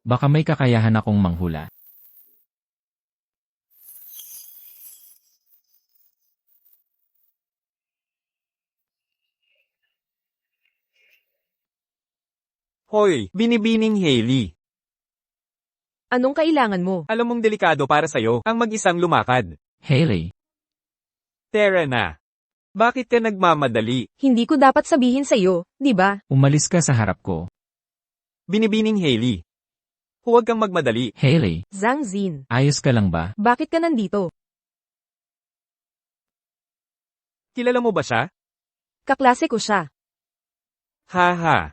Baka may kakayahan akong manghula. Hoy, binibining Hailey. Anong kailangan mo? Alam mong delikado para sa'yo ang mag-isang lumakad. Hailey, Tara na. Bakit ka nagmamadali? Hindi ko dapat sabihin sa'yo, di ba? umalis ka sa harap ko. Binibining Hailey. Huwag kang magmadali. Hailey, Zhang Xin, ayos ka lang ba? bakit ka nandito? Kilala mo ba siya? Kaklase ko siya. Haha.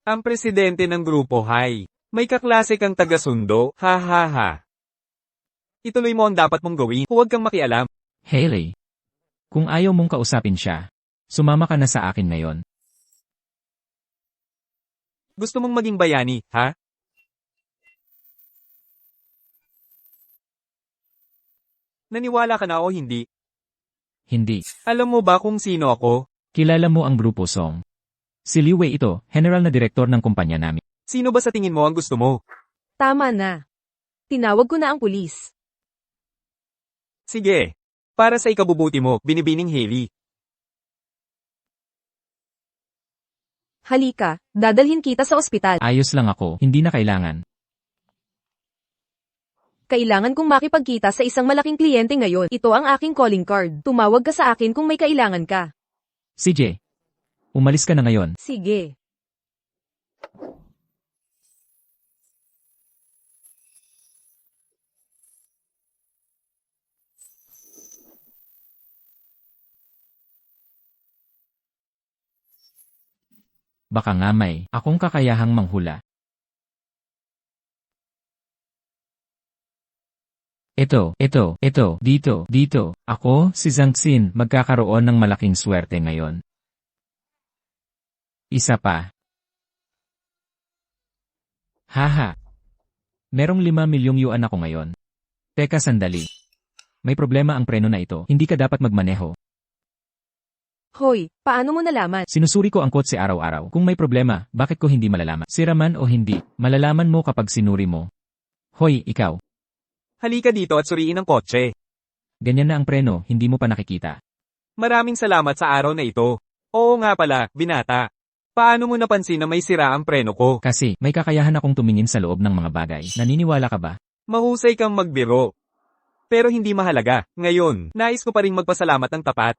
Ang presidente ng grupo, hi. May kaklase kang taga-sundo, ha. Ituloy mo ang dapat mong gawin, huwag kang makialam. Hailey, kung ayaw mong kausapin siya, sumama ka na sa akin ngayon. Gusto mong maging bayani, ha? Naniwala ka na o hindi? Hindi. Alam mo ba kung sino ako? Kilala mo ang grupo Song. Si Liu Wei ito, general na direktor ng kumpanya namin. Sino ba sa tingin mo ang gusto mo? Tama na. Tinawag ko na ang pulis. Sige. Para sa ikabubuti mo, binibining Hailey. Halika, dadalhin kita sa ospital. Ayos lang ako, hindi na kailangan. Kailangan kong makipagkita sa isang malaking kliyente ngayon. Ito ang aking calling card. Tumawag ka sa akin kung may kailangan ka. CJ, umalis ka na ngayon. Sige. Baka nga may akong kakayahang manghula. Ito, dito. Ako, si Zhang Xin, magkakaroon ng malaking swerte ngayon. Isa pa. Haha. Merong 5 milyong yuan ako ngayon. Teka sandali. May problema ang preno na ito, hindi ka dapat magmaneho. Hoy, paano mo nalaman? Sinusuri ko ang kotse araw-araw. Kung may problema, bakit ko hindi malalaman? Sira man o hindi, malalaman mo kapag sinuri mo. Hoy, ikaw. Halika dito at suriin ang kotse. Ganyan na ang preno, hindi mo pa nakikita. Maraming salamat sa araw na ito. Oo nga pala, binata. Paano mo napansin na may sira ang preno ko? Kasi, may kakayahan akong tumingin sa loob ng mga bagay. Naniniwala ka ba? Mahusay kang magbiro. Pero hindi mahalaga. Ngayon, nais ko pa ring magpasalamat ng tapat.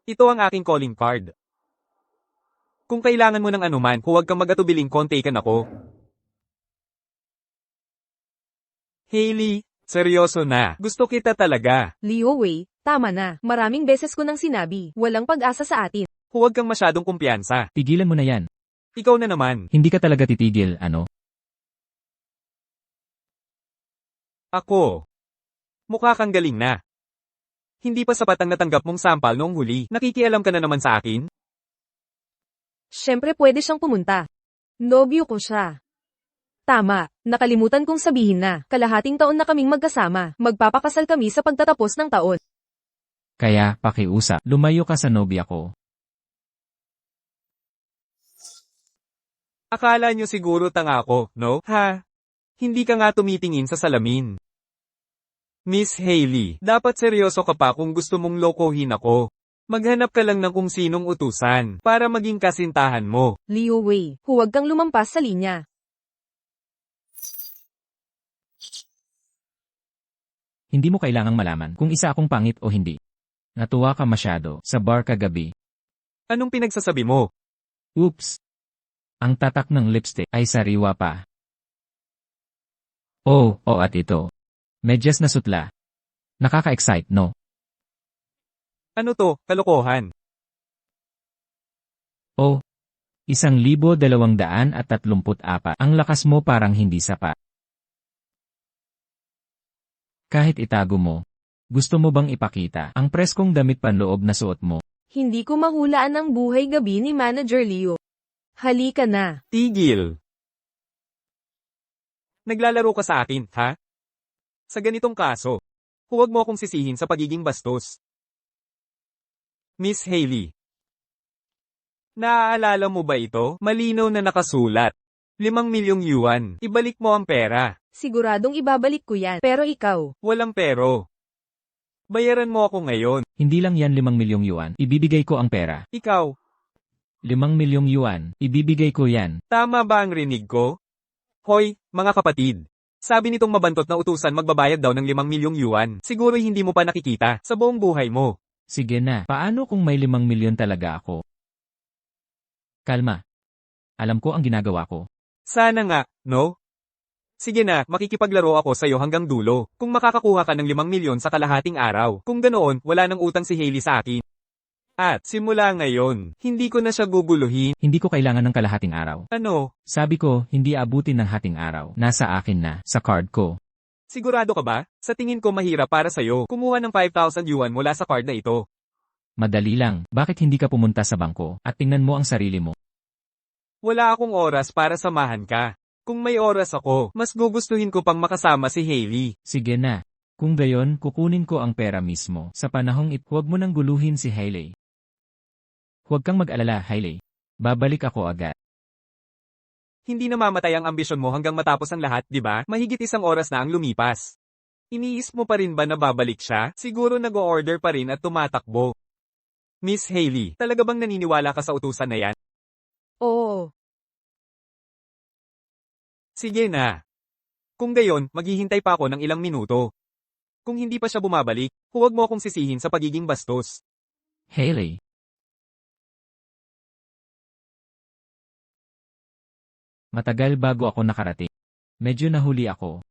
Ito ang aking calling card. Kung kailangan mo ng anuman, huwag kang mag-atubiling kontakan ako. Hailey, seryoso na. Gusto kita talaga. Liu Wei, tama na. Maraming beses ko nang sinabi. Walang pag-asa sa atin. Huwag kang masyadong kumpiyansa. Tigilan mo na yan. Ikaw na naman. Hindi ka talaga titigil, ano? Ako. Mukha kang galing na. Hindi pa sapat ang natanggap mong sampal noong huli. Nakikialam ka na naman sa akin? Siyempre pwede siyang pumunta. Nobyo ko siya. Tama, nakalimutan kong sabihin na, kalahating taon na kaming magkasama. Magpapakasal kami sa pagtatapos ng taon. Kaya, pakiusap, lumayo ka sa nobya ko. Akala nyo siguro tanga ako, no? Ha? Hindi ka nga tumitingin sa salamin. Miss Hailey, dapat seryoso ka pa kung gusto mong lokohin ako. Maghanap ka lang ng kung sinong utusan para maging kasintahan mo. Liu Wei, huwag kang lumampas sa linya. Hindi mo kailangang malaman kung isa akong pangit o hindi. Natuwa ka masyado sa bar kagabi. Anong pinagsasabi mo? Oops! Ang tatak ng lipstick ay sariwa pa. Oh, at ito. Medyas na sutla. Nakaka-excite, no? Ano to, kalokohan? Oh, 1,234. Ang lakas mo parang hindi sapa. Kahit itago mo, gusto mo bang ipakita ang preskong damit panloob na suot mo? Hindi ko mahulaan ang buhay gabi ni Manager Liu. Halika na. Tigil! Naglalaro ka sa akin, ha? Sa ganitong kaso, huwag mo akong sisihin sa pagiging bastos. Miss Hailey. Naaalala mo ba ito? Malinaw na nakasulat. 5 milyong yuan. Ibalik mo ang pera. Siguradong ibabalik ko yan. Pero ikaw, Walang pero. Bayaran mo ako ngayon. Hindi lang yan 5 milyong yuan, ibibigay ko ang pera. Ikaw, 5 milyong yuan, ibibigay ko yan. tama ba ang rinig ko? Hoy, mga kapatid. Sabi nitong mabantot na utusan magbabayad daw ng 5 milyong yuan. Siguro hindi mo pa nakikita sa buong buhay mo. Sige na, paano kung may 5 milyon talaga ako? Kalma. Alam ko ang ginagawa ko. Sana nga, no? Sige na, makikipaglaro ako sa'yo hanggang dulo. Kung makakakuha ka ng 5 milyon sa kalahating araw. Kung ganoon, wala nang utang si Hailey sa akin. At simula ngayon, hindi ko na siya guguluhin. Hindi ko kailangan ng kalahating araw. Ano? Sabi ko, hindi abutin ng hating araw. Nasa akin na, sa card ko. Sigurado ka ba? Sa tingin ko mahirap para sa'yo. Kumuha ng 5,000 yuan mula sa card na ito. Madali lang, bakit hindi ka pumunta sa bangko at tingnan mo ang sarili mo? Wala akong oras para samahan ka. Kung may oras ako, mas gugustuhin ko pang makasama si Hailey. Sige na. Kung gayon, kukunin ko ang pera mismo. Sa panahong huwag mo nang guluhin si Hailey. Huwag kang mag-alala, Hailey. Babalik ako agad. Hindi namamatay ang ambisyon mo hanggang matapos ang lahat, di ba? Mahigit 1 oras na ang lumipas. Iniis mo pa rin ba na babalik siya? Siguro nag-o-order pa rin at tumatakbo. Miss Hailey, talaga bang naniniwala ka sa utusan na yan? oo. Sige na. Kung gayon, maghihintay pa ako ng ilang minuto. Kung hindi pa siya bumabalik, huwag mo akong sisihin sa pagiging bastos. Hailey. Matagal bago ako nakarating. Medyo nahuli ako.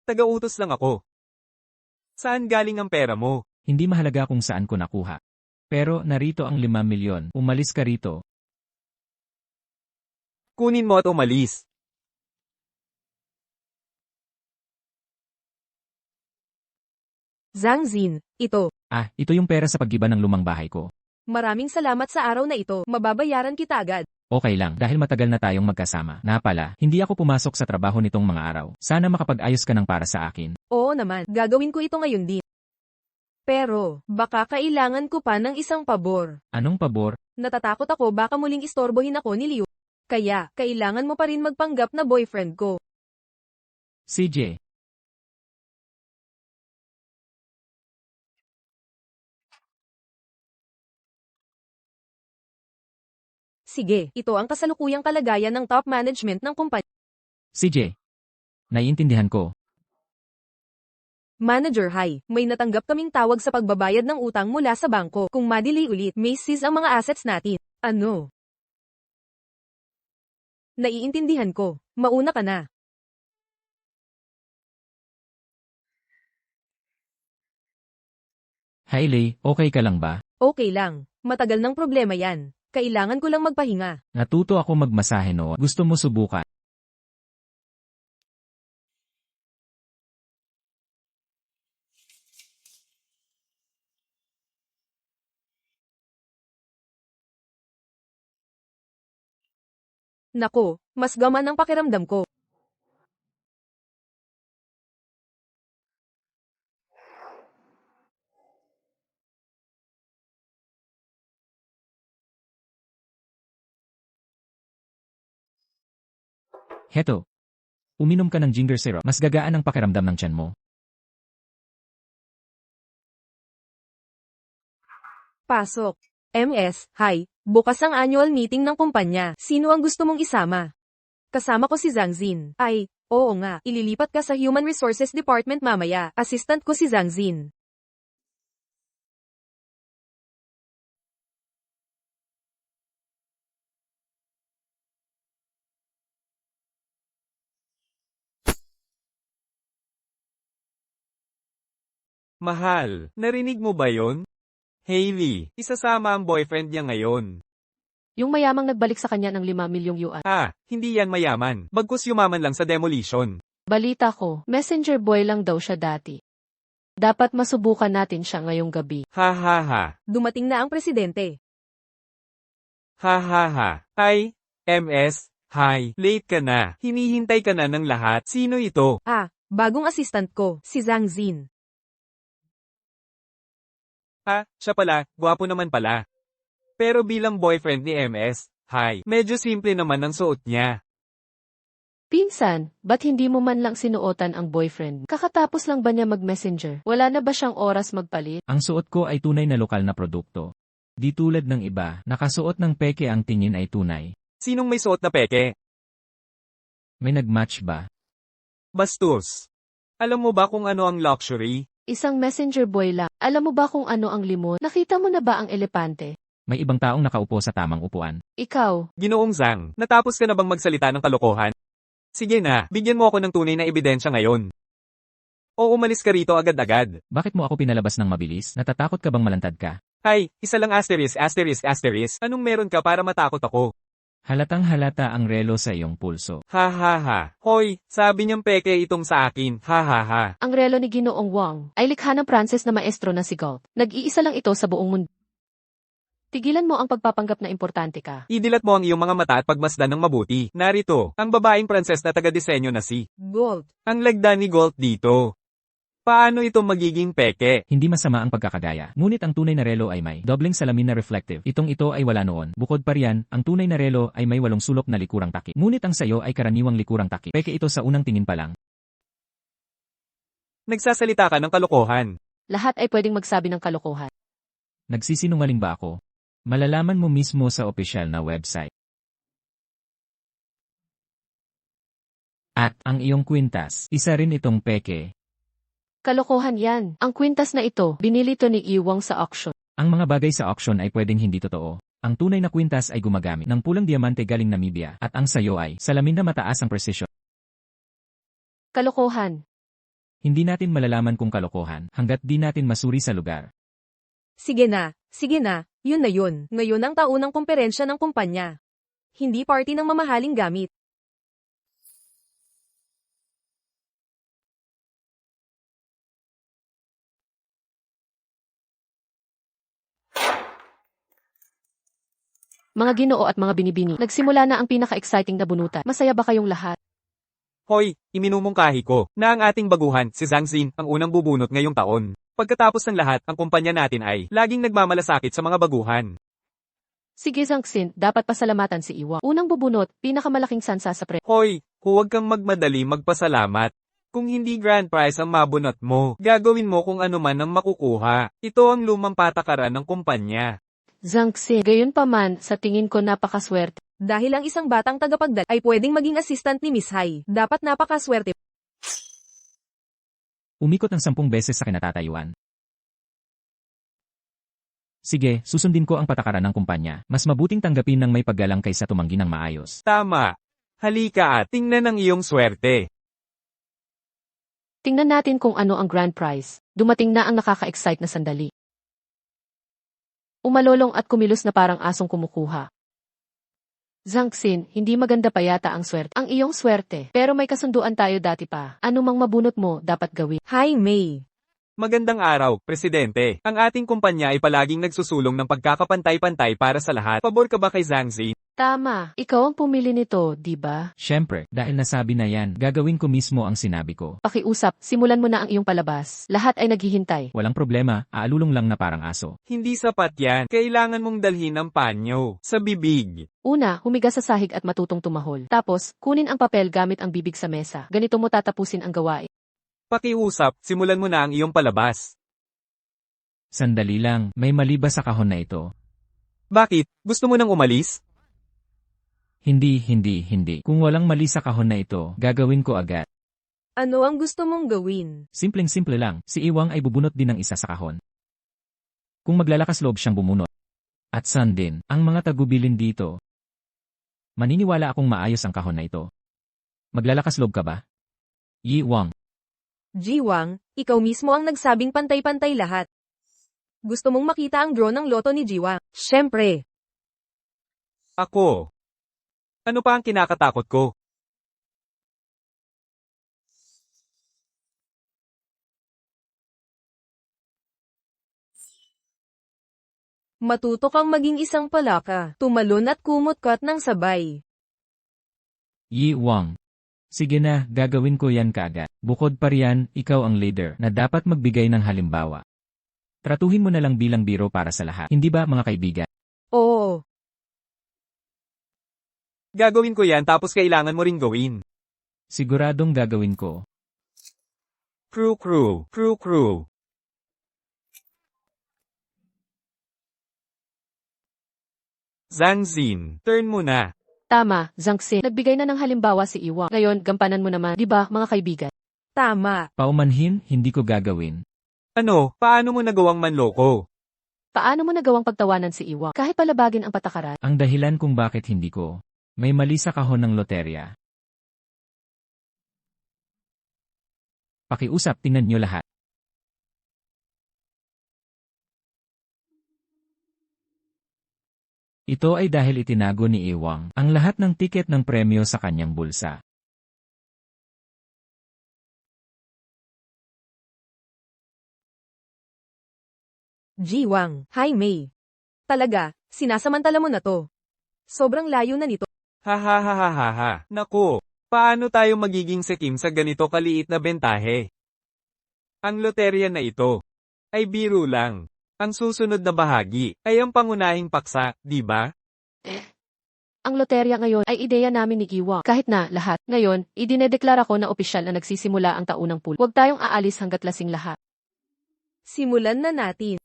Taga-utos lang ako. Saan galing ang pera mo? Hindi mahalaga kung saan ko nakuha. Pero narito ang 5 milyon. Umalis ka rito. Kunin mo at umalis. Zhang Xin, ito. Ito yung pera sa paggiba ng lumang bahay ko. Maraming salamat sa araw na ito. Mababayaran kita agad. Okay lang, dahil matagal na tayong magkasama. Pala, hindi ako pumasok sa trabaho nitong mga araw. Sana makapag-ayos ka ng para sa akin. Oo naman, gagawin ko ito ngayon din. Pero, baka kailangan ko pa ng isang pabor. Anong pabor? Natatakot ako baka muling istorbohin ako ni Liu. Kaya, kailangan mo pa rin magpanggap na boyfriend ko. CJ. Sige, ito ang kasalukuyang kalagayan ng top management ng kumpanya. CJ. Naiintindihan ko. Manager, hi. May natanggap kaming tawag sa pagbabayad ng utang mula sa bangko. Kung madili ulit, may seize ang mga assets natin. Ano? Naiintindihan ko. Mauna ka na. Hailey, okay ka lang ba? Okay lang. Matagal ng problema yan. Kailangan ko lang magpahinga. Natuto ako magmasahe no. Gusto mo subukan? Nako, mas gaman ang pakiramdam ko. Heto. Uminom ka ng ginger syrup. Mas gagaan ang pakiramdam ng tiyan mo. Pasok. MS, hi. Bukas ang annual meeting ng kumpanya. Sino ang gusto mong isama? Kasama ko si Zhang Xin. Ay, oo nga. Ililipat ka sa Human Resources Department mamaya. Assistant ko si Zhang Xin. Mahal, narinig mo ba yon? Hailey, isasama ang boyfriend niya ngayon. Yung mayamang nagbalik sa kanya ng 5 milyong yuan. Hindi yan mayaman. Bagkus yumaman lang sa demolition. Balita ko, messenger boy lang daw siya dati. Dapat masubukan natin siya ngayong gabi. Ha ha ha. Dumating na ang presidente. Ha ha ha. Ay, MS, hi. Late ka na. Hinihintay ka na ng lahat. Sino ito? Bagong assistant ko, si Zhang Xin. Siya pala, gwapo naman pala. Pero bilang boyfriend ni MS, Hi, medyo simple naman ang suot niya. Pinsan, ba't hindi mo man lang sinuotan ang boyfriend? Kakatapos lang ba niya mag-messenger? Wala na ba siyang oras magpalit? Ang suot ko ay tunay na lokal na produkto. Di tulad ng iba, nakasuot ng peke ang tingin ay tunay. Sinong may suot na peke? May nagmatch ba? Bastos. Alam mo ba kung ano ang luxury? Isang messenger boy lang. Alam mo ba kung ano ang limon? Nakita mo na ba ang elepante? May ibang taong nakaupo sa tamang upuan. Ikaw, Ginoong Zhang, natapos ka na bang magsalita ng kalokohan? Sige na, bigyan mo ako ng tunay na ebidensya ngayon. O umalis ka rito agad-agad. Bakit mo ako pinalabas ng mabilis? Natatakot ka bang malantad ka? Hay, isa lang asterisk. Anong meron ka para matakot ako? Halatang halata ang relo sa iyong pulso. Ha ha ha. Hoy, sabi niyang peke itong sa akin. Ha ha ha. ang relo ni Ginoong Wang ay likha ng Pranses na maestro na si Galt. Nag-iisa lang ito sa buong mundo. Tigilan mo ang pagpapanggap na importante ka. Idilat mo ang iyong mga mata at pagmasdan ng mabuti. Narito, ang babaeng Pranses na taga-disenyo na si Gold. ang lagda ni Gold dito. Paano ito magiging peke? Hindi masama ang pagkakagaya. Ngunit ang tunay na relo ay may dobleng salamin na reflective. Itong ito ay wala noon. Bukod pa riyan, ang tunay na relo ay may 8 sulok na likurang takip. Ngunit ang sayo ay karaniwang likurang takip. Peke ito sa unang tingin pa lang. Nagsasalita ka ng kalokohan. Lahat ay pwedeng magsabi ng kalokohan. Nagsisinungaling ba ako? Malalaman mo mismo sa opisyal na website. At ang iyong kwintas, isa rin itong peke. Kalokohan yan. Ang kwintas na ito, binili to ni Iwang sa auction. Ang mga bagay sa auction ay pwedeng hindi totoo. Ang tunay na kwintas ay gumagamit ng pulang diamante galing Namibia at ang sayo ay salamin na mataas ang precision. Kalokohan. Hindi natin malalaman kung kalokohan hanggat di natin masuri sa lugar. Sige na, yun na yun. Ngayon ang taunang kumperensya ng kumpanya. Hindi party ng mamahaling gamit. Mga Ginoo at mga binibini, nagsimula na ang pinaka-exciting na bunutan. Masaya ba kayong lahat? Hoy, iminumungkahi ko na ang ating baguhan, si Zhang Xin, ang unang bubunot ngayong taon. Pagkatapos ng lahat, ang kumpanya natin ay laging nagmamalasakit sa mga baguhan. Sige Zangxin, dapat pasalamatan si Iwang. Unang bubunot, pinakamalaking sansa sa pre. Hoy, huwag kang magmadali magpasalamat. Kung hindi grand prize ang mabunot mo, gagawin mo kung ano man ang makukuha. Ito ang lumang patakaran ng kumpanya. Zangxin, gayon pa man, sa tingin ko napakaswerte. Dahil ang isang batang tagapagdala ay pwedeng maging assistant ni Miss Hai. Dapat napakaswerte. Umikot ng 10 beses sa kinatatayuan. Sige, susundin ko ang patakaran ng kumpanya. Mas mabuting tanggapin ng may paggalang kaysa tumanggi ng maayos. Tama. Halika at tingnan ang iyong swerte. Tingnan natin kung ano ang grand prize. Dumating na ang nakaka-excite na sandali. Umalolong at kumilos na parang asong kumukuha. Zangxin, hindi maganda pa yata ang swerte. Ang iyong swerte. Pero may kasunduan tayo dati pa. Ano mang mabunot mo, dapat gawin. Hi, May. Magandang araw, Presidente. Ang ating kumpanya ay palaging nagsusulong ng pagkakapantay-pantay para sa lahat. Pabor ka ba kay Zhang Xin? Tama, ikaw ang pumili nito, di ba? Siyempre, dahil nasabi na yan, gagawin ko mismo ang sinabi ko. Pakiusap, simulan mo na ang iyong palabas. Lahat ay naghihintay. Walang problema, aalulong lang na parang aso. Hindi sapat yan. Kailangan mong dalhin ang panyo sa bibig. Una, humiga sa sahig at matutong tumahol. Tapos, kunin ang papel gamit ang bibig sa mesa. Ganito mo tatapusin ang gawain. Pakiusap, simulan mo na ang iyong palabas. Sandali lang, may mali ba sa kahon na ito? Bakit? Gusto mo nang umalis? Hindi. Kung walang mali sa kahon na ito, gagawin ko agad. Ano ang gusto mong gawin? Simpleng-simple lang, si Iwang ay bubunot din ng isa sa kahon. Kung maglalakas loob siyang bumunot. At Sun din, ang mga tagubilin dito. Maniniwala akong maayos ang kahon na ito. Maglalakas loob ka ba? Yi Wang. Jiwang, ikaw mismo ang nagsabing pantay-pantay lahat. Gusto mong makita ang draw ng loto ni Jiwang? Siyempre. Ako. Ano pa ang kinakatakot ko? Matuto kang maging isang palaka, tumalon at kumot-kat ng sabay. Yi Wang. Sige na, gagawin ko yan kaagad. Bukod pa riyan, ikaw ang leader na dapat magbigay ng halimbawa. Tratuhin mo na lang bilang biro para sa lahat. Hindi ba mga kaibigan? Oo. Gagawin ko yan tapos kailangan mo ring gawin. Siguradong gagawin ko. Crew. Zhang Xin, turn mo na. Tama, Zhang Xin. Nagbigay na ng halimbawa si Iwang. Ngayon, gampanan mo naman, di ba, mga kaibigan? Tama. Paumanhin, hindi ko gagawin. Ano, paano mo nagawang manloko? Paano mo nagawang pagtawanan si Iwang kahit palabagin ang patakaran? Ang dahilan kung bakit hindi ko. May mali sa kahon ng loterya. Pakiusap, tingnan nyo lahat. Ito ay dahil itinago ni Ewang ang lahat ng tiket ng premyo sa kanyang bulsa. Jiwang, hi May. Talaga, sinasamantala mo na to. Sobrang layo na nito. Ha. Naku, paano tayo magiging sikim sa ganito kaliit na bentahe? Ang loterya na ito ay biro lang. Ang susunod na bahagi ay ang pangunahing paksa, di ba? Ang loterya ngayon ay ideya namin ni Iwang. Kahit na, lahat. Ngayon, idinedeklara ko na opisyal na nagsisimula ang taunang pool. Huwag tayong aalis hanggat lasing lahat. Simulan na natin.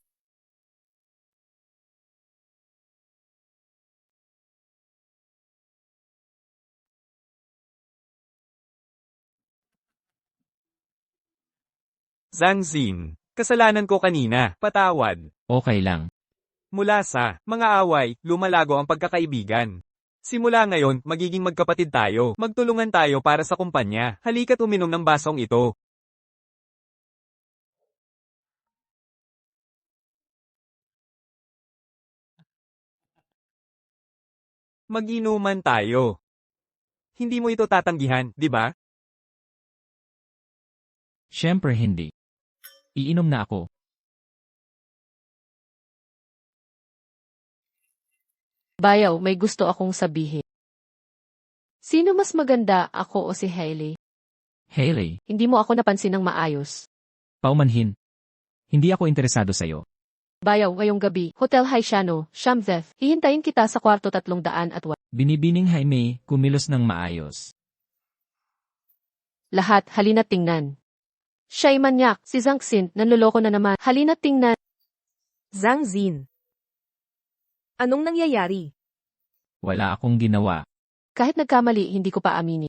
Zhang Xin, kasalanan ko kanina, patawad. Okay lang. Mula sa mga away, lumalago ang pagkakaibigan. Simula ngayon, magiging magkapatid tayo. Magtulungan tayo para sa kumpanya. Halika't uminom ng basong ito. Mag-inuman tayo. Hindi mo ito tatanggihan, di ba? Siyempre hindi. Iinom na ako. Bayaw, may gusto akong sabihin. Sino mas maganda, ako o si Hailey? Hailey, Hindi mo ako napansin ng maayos. paumanhin. Hindi ako interesado sa'yo. Bayaw, ngayong gabi, Hotel Haitiano, Shamzeth, hihintayin kita sa kwarto 301. Binibining Jaime, kumilos ng maayos. Lahat, halina't tingnan. Siya'y manyak, si Zhang Xin, nanloloko na naman. Halina't tingnan. Zhang Xin. Anong nangyayari? Wala akong ginawa. Kahit nagkamali, hindi ko pa aminin.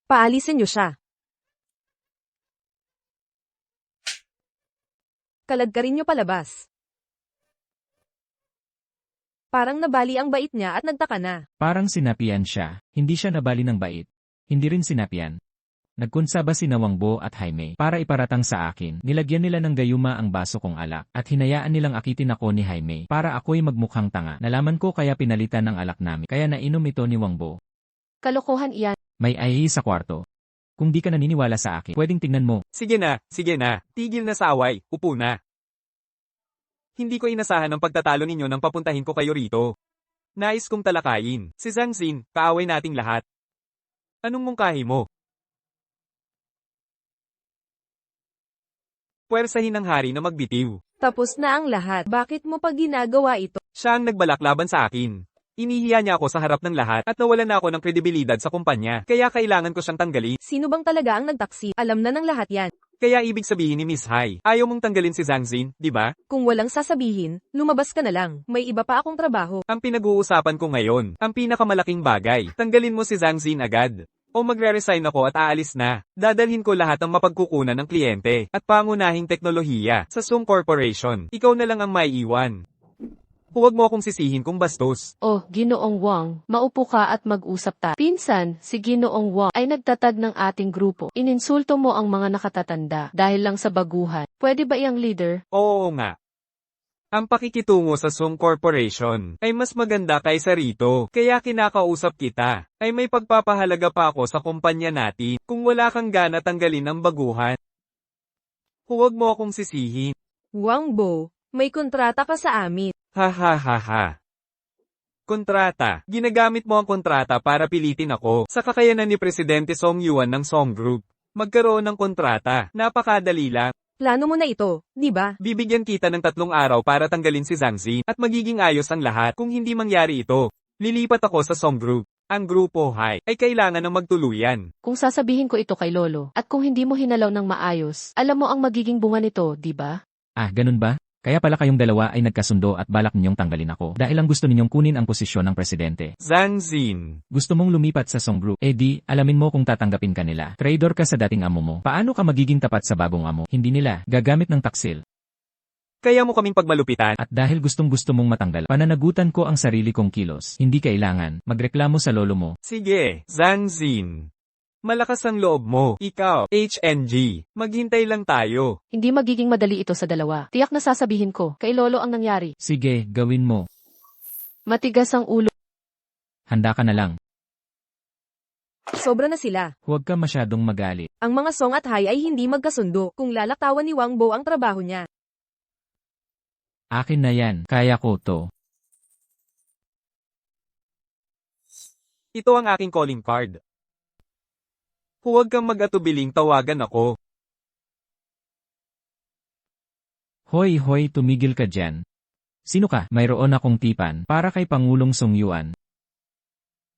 Paalisin niyo siya. Kalagkarin niyo palabas. Parang nabali ang bait niya at nagtaka na. Parang sinapian siya. Hindi siya nabali ng bait. Hindi rin sinapian. Nagkunsaba si Wangbo at Jaime para iparatang sa akin. Nilagyan nila ng gayuma ang baso kong alak at hinayaan nilang akitin ako ni Jaime para ako'y magmukhang tanga. Nalaman ko kaya pinalitan ng alak namin. Kaya nainom ito ni Wangbo. Kalokohan iyan. May ay sa kwarto. Kung di ka naniniwala sa akin, pwedeng tingnan mo. Sige na. Tigil na sa away, upo na. Hindi ko inasahan ang pagtatalo ninyo nang papuntahin ko kayo rito. Nais kong talakayin. Si Zhang Xin, kaaway nating lahat. Anong mungkahi mo? Puwersahin ng hari na magbitiw. Tapos na ang lahat. Bakit mo pa ginagawa ito? Siya ang nagbalak laban sa akin. Inihiya niya ako sa harap ng lahat at nawalan na ako ng kredibilidad sa kumpanya. Kaya kailangan ko siyang tanggalin. Sino bang talaga ang nagtaksi? Alam na ng lahat yan. Kaya ibig sabihin ni Miss Hai, ayaw mong tanggalin si Zhang Xin, di ba? Kung walang sasabihin, lumabas ka na lang. May iba pa akong trabaho. Ang pinag-uusapan ko ngayon, ang pinakamalaking bagay, tanggalin mo si Zhang Xin agad. O magre-resign ako at aalis na. Dadalhin ko lahat ng mapagkukunan ng kliyente at pangunahing teknolohiya sa Zoom Corporation. Ikaw na lang ang maiiwan. Huwag mo akong sisihin kung bastos. Oh, Ginoong Wang, maupo ka at mag-usap tayo. Pinsan, si Ginoong Wang ay nagtatag ng ating grupo. Ininsulto mo ang mga nakatatanda dahil lang sa baguhan. Pwede ba iyang leader? Oo nga. Ang pakikitungo sa Zoom Corporation ay mas maganda kaysa rito. Kaya kinakausap kita. Ay may pagpapahalaga pa ako sa kumpanya natin. Kung wala kang gana tanggalin ang baguhan. Huwag mo akong sisihin. Wangbo, may kontrata ka sa amin. Ha. Kontrata. Ginagamit mo ang kontrata para pilitin ako sa kakayanan ni Presidente Song Yuan ng Song Group. Magkaroon ng kontrata. Napakadali lang. Plano mo na ito, di ba? Bibigyan kita ng 3 araw para tanggalin si Zhang Xin at magiging ayos ang lahat. Kung hindi mangyari ito, lilipat ako sa Song Group. Ang grupo Hai ay kailangan ng magtuluyan. Kung sasabihin ko ito kay Lolo, at kung hindi mo hinalaw ng maayos, alam mo ang magiging bunga nito, di ba? Ah, ganun ba? Kaya pala kayong dalawa ay nagkasundo at balak ninyong tanggalin ako dahil ang gusto ninyong kunin ang posisyon ng presidente. Zhang Xin. Gusto mong lumipat sa Song Group, eh di, alamin mo kung tatanggapin ka nila. Traidor ka sa dating amo mo. Paano ka magiging tapat sa bagong amo? Hindi nila, gagamit ng taksil. Kaya mo kaming pagmalupitan. At dahil gustong-gusto mong matanggal, pananagutan ko ang sarili kong kilos. Hindi kailangan, magreklamo sa lolo mo. Sige, Zhang Xin. Malakas ang loob mo. Ikaw, HNG. Maghintay lang tayo. Hindi magiging madali ito sa dalawa. Tiyak na sasabihin ko, kay Lolo ang nangyari. Sige, gawin mo. Matigas ang ulo. Handa ka na lang. Sobra na sila. Huwag ka masyadong magalit. Ang mga Song at Hai ay hindi magkasundo kung lalaktawan ni Wang Bo ang trabaho niya. Akin na yan, kaya ko to. Ito ang aking calling card. Huwag kang mag-atubiling tawagan ako. Hoy, tumigil ka dyan. Sino ka? Mayroon akong tipan para kay Pangulong Song Yuan.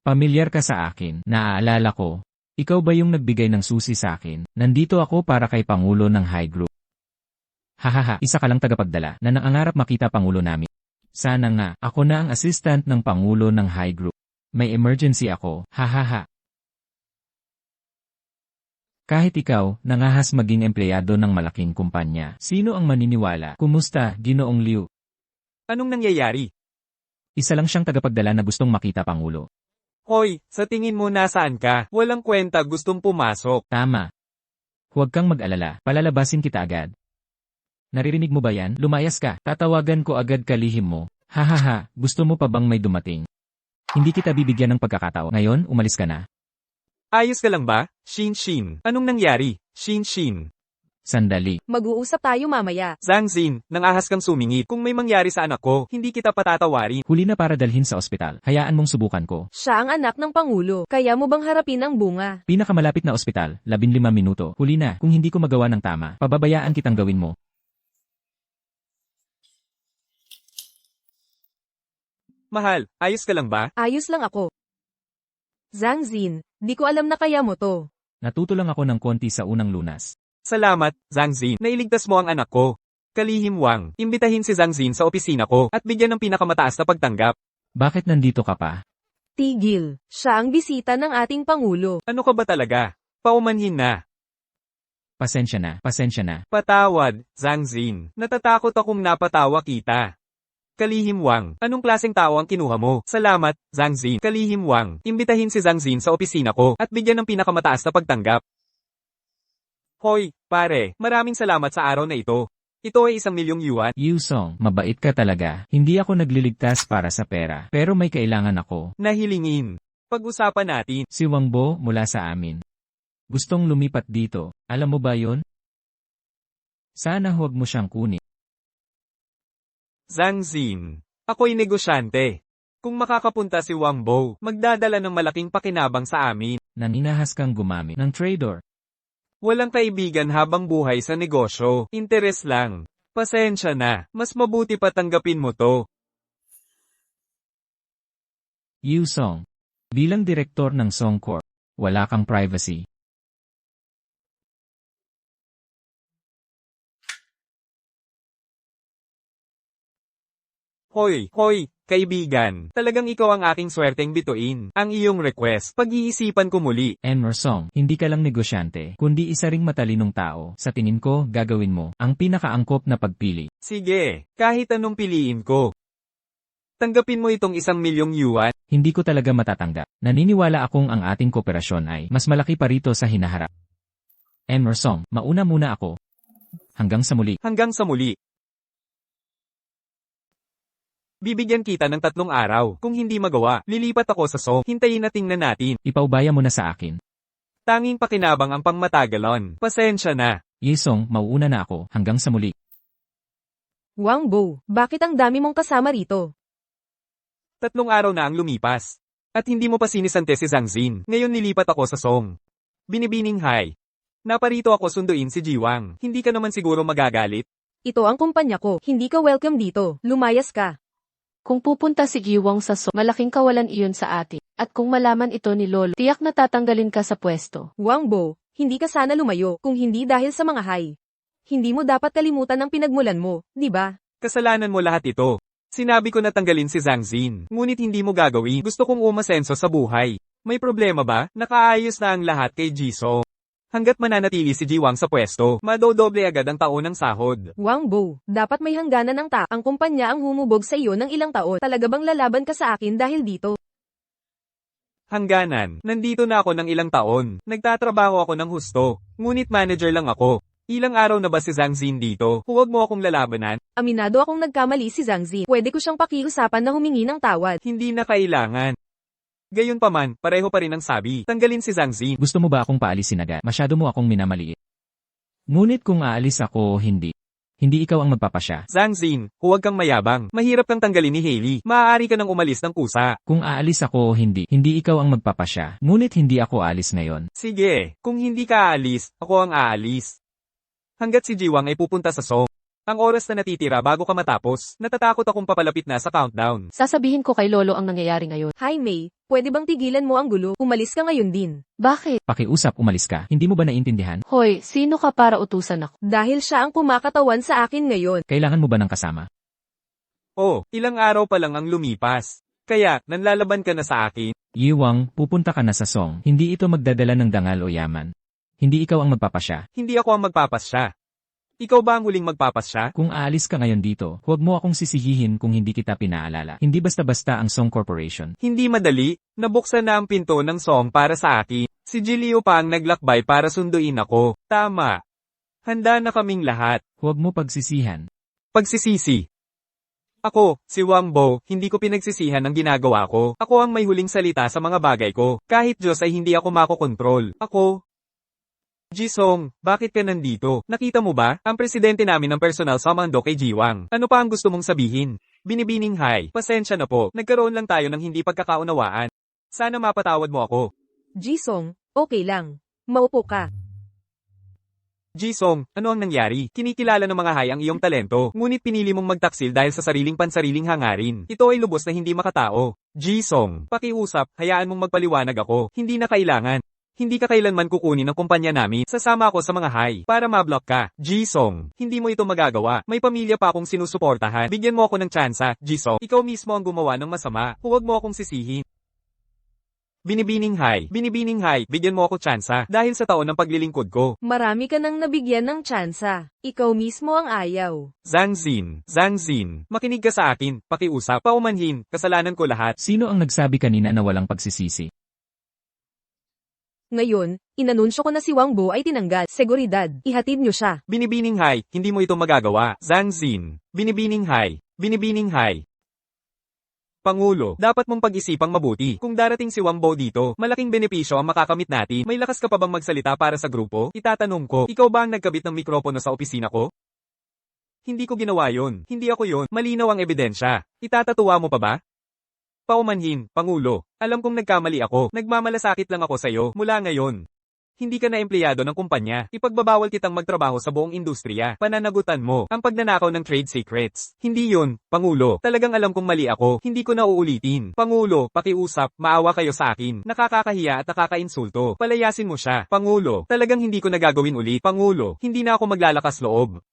Pamilyar ka sa akin, naaalala ko. Ikaw ba yung nagbigay ng susi sa akin? Nandito ako para kay Pangulo ng High Group. Hahaha, isa ka lang tagapagdala na nangangarap makita Pangulo namin. Sana nga, ako na ang assistant ng Pangulo ng High Group. May emergency ako, hahaha. Kahit ikaw, nangahas maging empleyado ng malaking kumpanya. Sino ang maniniwala? Kumusta, Ginoong Liu? Anong nangyayari? Isa lang siyang tagapagdala na gustong makita Pangulo. Hoy, sa tingin mo nasaan ka? Walang kwenta gustong pumasok. Tama. Huwag kang mag-alala, palalabasin kita agad. Naririnig mo ba yan? Lumayas ka, tatawagan ko agad kalihim mo. Hahaha, gusto mo pa bang may dumating? Hindi kita bibigyan ng pagkakataon. Ngayon, umalis ka na. Ayos ka lang ba? Shin. Anong nangyari? Shin. Sandali. Mag-uusap tayo mamaya. Zhang Xin, nangahas kang sumingit. Kung may mangyari sa anak ko, hindi kita patatawarin. Huli na para dalhin sa ospital. Hayaan mong subukan ko. Siya ang anak ng Pangulo. Kaya mo bang harapin ang bunga? Pinakamalapit na ospital, 15 minuto. Huli na, kung hindi ko magawa ng tama, pababayaan kitang gawin mo. Mahal, ayos ka lang ba? Ayos lang ako. Zhang Xin, di ko alam na kaya mo to. Natuto lang ako ng konti sa unang lunas. Salamat, Zhang Xin. Nailigtas mo ang anak ko. Kalihim Wang, imbitahin si Zhang Xin sa opisina ko at bigyan ng pinakamataas na pagtanggap. Bakit nandito ka pa? Tigil. Siya ang bisita ng ating Pangulo. Ano ka ba talaga? Paumanhin na. Pasensya na. Patawad, Zhang Xin. Natatakot akong napatawa kita. Kalihim Wang, anong klaseng tao ang kinuha mo? Salamat, Zhang Xin. Kalihim Wang, imbitahin si Zhang Xin sa opisina ko at bigyan ng pinakamataas na pagtanggap. Hoy, pare, maraming salamat sa araw na ito. Ito ay 1,000,000 yuan. Yu Song, mabait ka talaga. Hindi ako nagliligtas para sa pera, pero may kailangan ako. Nahilingin. Pag-usapan natin. Si Wang Bo mula sa amin. Gustong lumipat dito. Alam mo ba yon? Sana huwag mo siyang kunin. Zhang Xin. Ako'y negosyante. Kung makakapunta si Wang Bo, magdadala ng malaking pakinabang sa amin. Naninahas kang gumamit ng trader. Walang kaibigan habang buhay sa negosyo. Interes lang. Pasensya na. Mas mabuti pa tanggapin mo to. Yu Song. Bilang direktor ng Song Corp, wala kang privacy. Hoy, kaibigan. Talagang ikaw ang aking swerteng bituin. Ang iyong request, pag-iisipan ko muli. Enmer Song, hindi ka lang negosyante, kundi isa ring matalinong tao. Sa tingin ko, gagawin mo ang pinakaangkop na pagpili. Sige, kahit anong piliin ko. Tanggapin mo itong 1,000,000 yuan. Hindi ko talaga matatanggap. Naniniwala akong ang ating kooperasyon ay mas malaki pa rito sa hinaharap. Enmer Song, mauna muna ako. Hanggang sa muli. Hanggang sa muli. Bibigyan kita ng 3 araw. Kung hindi magawa, lilipat ako sa Song. Hintayin na tingnan natin. Ipaubaya mo na sa akin. Tanging pakinabang ang pangmatagalon. Pasensya na. Yesong, mauuna na ako. Hanggang sa muli. Wang Bo, bakit ang dami mong kasama rito? 3 araw na ang lumipas. At hindi mo pa sinisante si Zhangzin. Ngayon nilipat ako sa Song. Binibining hi. Naparito ako sunduin si Jiwang. Hindi ka naman siguro magagalit? Ito ang kumpanya ko, hindi ka welcome dito, lumayas ka. Kung pupunta si Giwang sa malaking kawalan iyon sa atin. At kung malaman ito ni Lolo, tiyak na tatanggalin ka sa pwesto. Wang Bo, hindi ka sana lumayo kung hindi dahil sa mga hay. Hindi mo dapat kalimutan ang pinagmulan mo, di ba? Kasalanan mo lahat ito. Sinabi ko na tanggalin si Zhangzin, ngunit hindi mo gagawin. Gusto kong umasenso sa buhay. May problema ba? Nakaayos na ang lahat kay Jisoo. Hanggat mananatili si Jiwang sa pwesto, madodoble agad ang taon ng sahod. Wang Bo, dapat may hangganan ng ang kumpanya ang humubog sa iyo ng ilang taon. Talaga bang lalaban ka sa akin dahil dito? Hangganan, nandito na ako ng ilang taon. Nagtatrabaho ako ng husto. Ngunit manager lang ako. Ilang araw na ba si Zhangzin dito? Huwag mo akong lalabanan. Aminado akong nagkamali si Zhangzin. Pwede ko siyang pakiusapan na humingi ng tawad. Hindi na kailangan. Gayunpaman, pareho pa rin ang sabi. Tanggalin si Zhangzin. Gusto mo ba akong paalisin agad? Masyado mo akong minamaliit. Ngunit kung aalis ako, hindi. Hindi ikaw ang magpapasya. Zhangzin, huwag kang mayabang. Mahirap kang tanggalin ni Hailey. Maaari ka nang umalis ng kusa. Kung aalis ako, hindi. Hindi ikaw ang magpapasya. Ngunit hindi ako aalis ngayon. Sige, kung hindi ka aalis, ako ang aalis. Hanggat si Jiwang ay pupunta sa Song. Ang oras na natitira bago ka matapos, natatakot akong papalapit na sa countdown. Sasabihin ko kay Lolo ang nangyayari ngayon. Hi May, pwede bang tigilan mo ang gulo? Umalis ka ngayon din. Bakit? Pakiusap, umalis ka. Hindi mo ba naiintindihan? Hoy, sino ka para utusan ako? Dahil siya ang kumakatawan sa akin ngayon. Kailangan mo ba ng kasama? Oh, ilang araw pa lang ang lumipas. Kaya, nanlalaban ka na sa akin. Yiwang, pupunta ka na sa Song. Hindi ito magdadala ng dangal o yaman. Hindi ikaw ang magpapasya. Hindi ako ang magpapasya. Ikaw ba ang huling magpapasya? Kung aalis ka ngayon dito, huwag mo akong sisihihin kung hindi kita pinaalala. Hindi basta-basta ang Song Corporation. Hindi madali. Nabuksan na ang pinto ng Song para sa akin. Si Jilio pa ang naglakbay para sunduin ako. Tama. Handa na kaming lahat. Huwag mo pagsisihan. Pagsisisi. Ako, si Wang Bo, hindi ko pinagsisihan ang ginagawa ko. Ako ang may huling salita sa mga bagay ko. Kahit Diyos ay hindi ako makokontrol. Ako. Jisong, bakit ka nandito? Nakita mo ba? Ang presidente namin ng personal sumando kay Jiwang. Ano pa ang gusto mong sabihin? Binibining hi. Pasensya na po. Nagkaroon lang tayo ng hindi pagkakaunawaan. Sana mapatawad mo ako. Jisong, okay lang. Maupo ka. Jisong, ano ang nangyari? Kinikilala ng mga hay ang iyong talento, ngunit pinili mong magtaksil dahil sa sariling pansariling hangarin. Ito ay lubos na hindi makatao. Jisong, pakiusap, hayaan mong magpaliwanag ako. Hindi na kailangan. Hindi ka kailanman kukunin ng kumpanya namin. Sasama ako sa mga hay para mablock ka. Jisong, hindi mo ito magagawa. May pamilya pa akong sinusuportahan. Bigyan mo ako ng tsansa, Jisong. Ikaw mismo ang gumawa ng masama. Huwag mo akong sisihin. Binibining hi. Binibining hi. Bigyan mo ako tsansa dahil sa taon ng paglilingkod ko. Marami ka nang nabigyan ng tsansa. Ikaw mismo ang ayaw. Zhangzin, Zhangzin, makinig ka sa akin. Pakiusap, paumanhin, kasalanan ko lahat. Sino ang nagsabi kanina na walang pagsisisi? Ngayon, inanunsyo ko na si Wang Bo ay tinanggal. Seguridad, ihatid niyo siya. Binibining hi, hindi mo ito magagawa. Zhangzin, binibining hi, binibining hi. Pangulo, dapat mong pag-isipang mabuti. Kung darating si Wang Bo dito, malaking benepisyo ang makakamit natin. May lakas ka pa bang magsalita para sa grupo? Itatanong ko, ikaw ba ang nagkabit ng mikropono sa opisina ko? Hindi ko ginawa yon. Hindi ako yon. Malinaw ang ebidensya. Itatatuwa mo pa ba? Paumanhin, Pangulo. Alam kong nagkamali ako. Nagmamalasakit lang ako sa'yo. Mula ngayon. Hindi ka na empleyado ng kumpanya. Ipagbabawal kitang magtrabaho sa buong industriya. Pananagutan mo ang pagnanakaw ng trade secrets. Hindi yun, Pangulo. Talagang alam kong mali ako. Hindi ko na uulitin. Pangulo, pakiusap, maawa kayo sa akin. Nakakakahiya at nakakainsulto. Palayasin mo siya. Pangulo, talagang hindi ko na gagawin ulit. Pangulo, hindi na ako maglalakas loob.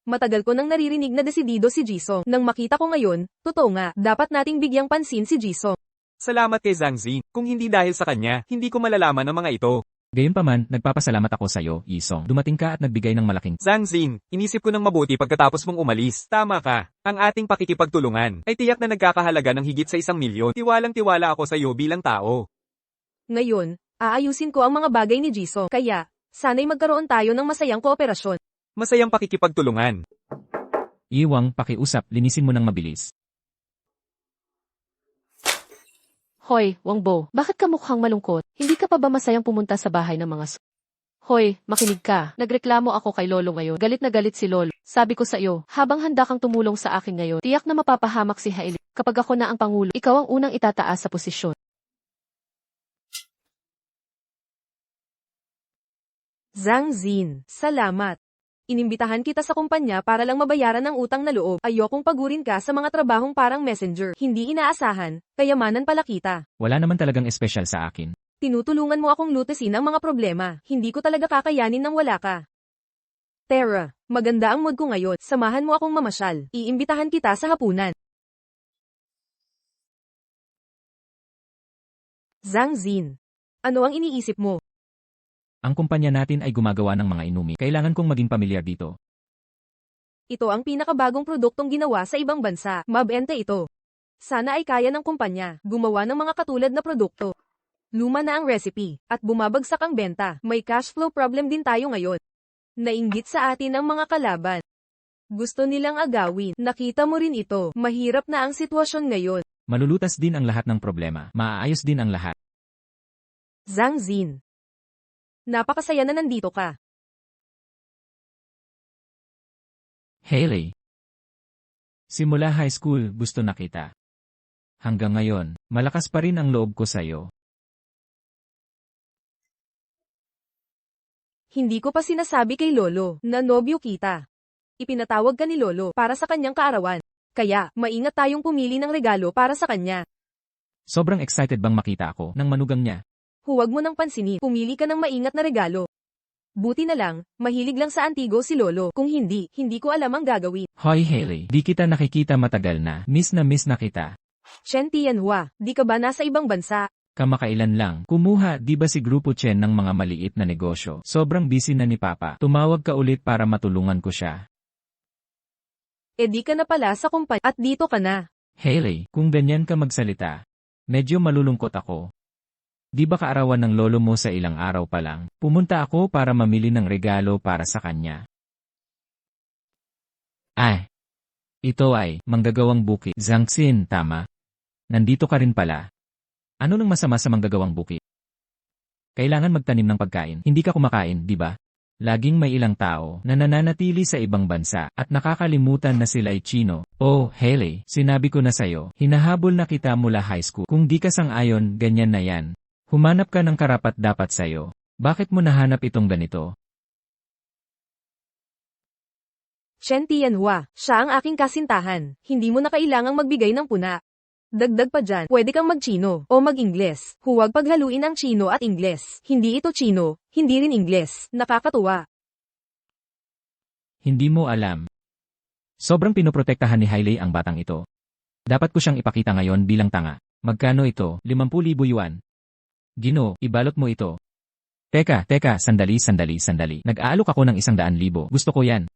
Matagal ko nang naririnig na desidido si Jisong. Nang makita ko ngayon, totoo nga, dapat nating bigyang pansin si Jisong. Salamat kay Zhangzin. Kung hindi dahil sa kanya, hindi ko malalaman ang mga ito. Gayunpaman, nagpapasalamat ako sa iyo, Yisong. Dumating ka at nagbigay ng malaking Zhangzin, inisip ko ng mabuti pagkatapos mong umalis. Tama ka. Ang ating pakikipagtulungan ay tiyak na nagkakahalaga ng higit sa 1 milyon. Tiwalang-tiwala ako sa iyo bilang tao. Ngayon, aayusin ko ang mga bagay ni Jisong. Kaya, sana'y magkaroon tayo ng masayang kooperasyon. Masayang pakikipagtulungan. Iwang, pakiusap, linisin mo ng mabilis. Hoy, Wang Bo, bakit ka mukhang malungkot? Hindi ka pa ba masayang pumunta sa bahay ng mga Hoy, makinig ka. Nagreklamo ako kay Lolo ngayon. Galit na galit si Lolo. Sabi ko sa iyo, habang handa kang tumulong sa akin ngayon, tiyak na mapapahamak si Hailey. Kapag ako na ang Pangulo, ikaw ang unang itataas sa posisyon. Zhang Xin, salamat. Inimbitahan kita sa kumpanya para lang mabayaran ang utang na loob. Ayokong pagurin ka sa mga trabahong parang messenger. Hindi inaasahan, kayamanan pala kita. Wala naman talagang espesyal sa akin. Tinutulungan mo akong lutesin ang mga problema. Hindi ko talaga kakayanin nang wala ka. Tara, maganda ang mood ko ngayon. Samahan mo akong mamasyal. Iimbitahan kita sa hapunan. Zhang Xin, ano ang iniisip mo? Ang kumpanya natin ay gumagawa ng mga inumi. Kailangan kong maging pamilyar dito. Ito ang pinakabagong produktong ginawa sa ibang bansa. Mabenta ito. Sana ay kaya ng kumpanya gumawa ng mga katulad na produkto. Luma na ang recipe, at bumabagsak ang benta. May cash flow problem din tayo ngayon. Nainggit sa atin ang mga kalaban. Gusto nilang agawin. Nakita mo rin ito. Mahirap na ang sitwasyon ngayon. Malulutas din ang lahat ng problema. Maaayos din ang lahat. Zhang Xin, napakasaya na nandito ka. Hailey. Simula high school, gusto na kita. Hanggang ngayon, malakas pa rin ang loob ko sa'yo. Hindi ko pa sinasabi kay Lolo na nobyo kita. Ipinatawag ka ni Lolo para sa kanyang kaarawan. Kaya, maingat tayong pumili ng regalo para sa kanya. Sobrang excited bang makita ako ng manugang niya? Huwag mo nang pansinin, pumili ka ng maingat na regalo. Buti na lang, mahilig lang sa antigo si Lolo. Kung hindi, hindi ko alam ang gagawin. Hoy Hailey, di kita nakikita matagal na miss na kita. Chen Tianhua, di ka ba nasa ibang bansa? Kamakailan lang, kumuha di ba si Grupo Chen ng mga maliit na negosyo. Sobrang busy na ni Papa. Tumawag ka ulit para matulungan ko siya. E di ka na pala sa kumpanya at dito ka na. Hailey, kung ganyan ka magsalita, medyo malulungkot ako. Di ba kaarawan ng lolo mo sa ilang araw pa lang? Pumunta ako para mamili ng regalo para sa kanya. Ito ay manggagawang buki. Zhang Xin, tama? Nandito ka rin pala. Ano nang masama sa manggagawang buki? Kailangan magtanim ng pagkain. Hindi ka kumakain, di ba? Laging may ilang tao na nananatili sa ibang bansa at nakakalimutan na sila ay Chino. Oh, Hailey, sinabi ko na sa'yo, hinahabol na kita mula high school. Kung di ka sang-ayon, ganyan na yan. Humanap ka ng karapat-dapat sa'yo. Bakit mo nahanap itong ganito? Chen Tianhua, siya ang aking kasintahan. Hindi mo na kailangang magbigay ng puna. Dagdag pa dyan, pwede kang mag-Chino o mag-Ingles. Huwag paghaluin ang Chino at Ingles. Hindi ito Chino, hindi rin Ingles. Nakakatuwa. Hindi mo alam. Sobrang pinoprotektahan ni Hailey ang batang ito. Dapat ko siyang ipakita ngayon bilang tanga. Magkano ito? 50,000 yuan. Gino, ibalot mo ito. Teka, sandali. Nag-aalok ako ng 100,000. Gusto ko yan.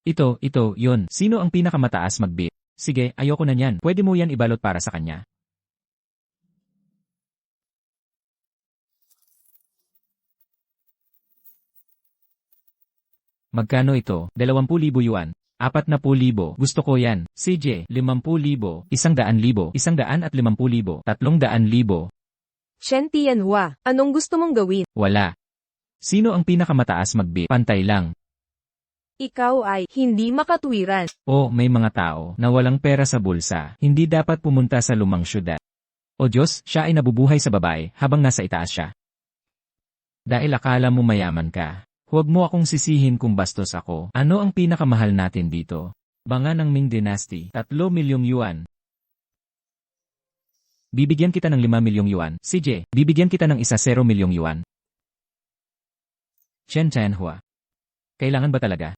Ito, yun. Sino ang pinakamataas mag-bid? Sige, ayoko na yan. Pwede mo yan ibalot para sa kanya. Magkano ito? 20,000 yuan. 40,000. Gusto ko yan. CJ, 50,000, 100,000, 150,000, 300,000. Chen Tianhua, anong gusto mong gawin? Wala. Sino ang pinakamataas mag-bid? Pantay lang. Ikaw ay hindi makatwiran. O may mga tao na walang pera sa bulsa, hindi dapat pumunta sa lumang syudad. O Diyos, siya ay nabubuhay sa babae habang nasa itaas siya. Dahil akala mo mayaman ka, huwag mo akong sisihin kung bastos ako. Ano ang pinakamahal natin dito? Banga ng Ming Dynasty, 3 milyong yuan. Bibigyan kita ng 5 milyong yuan. CJ, bibigyan kita ng 0 milyong yuan. Chen Tianhua. Kailangan ba talaga?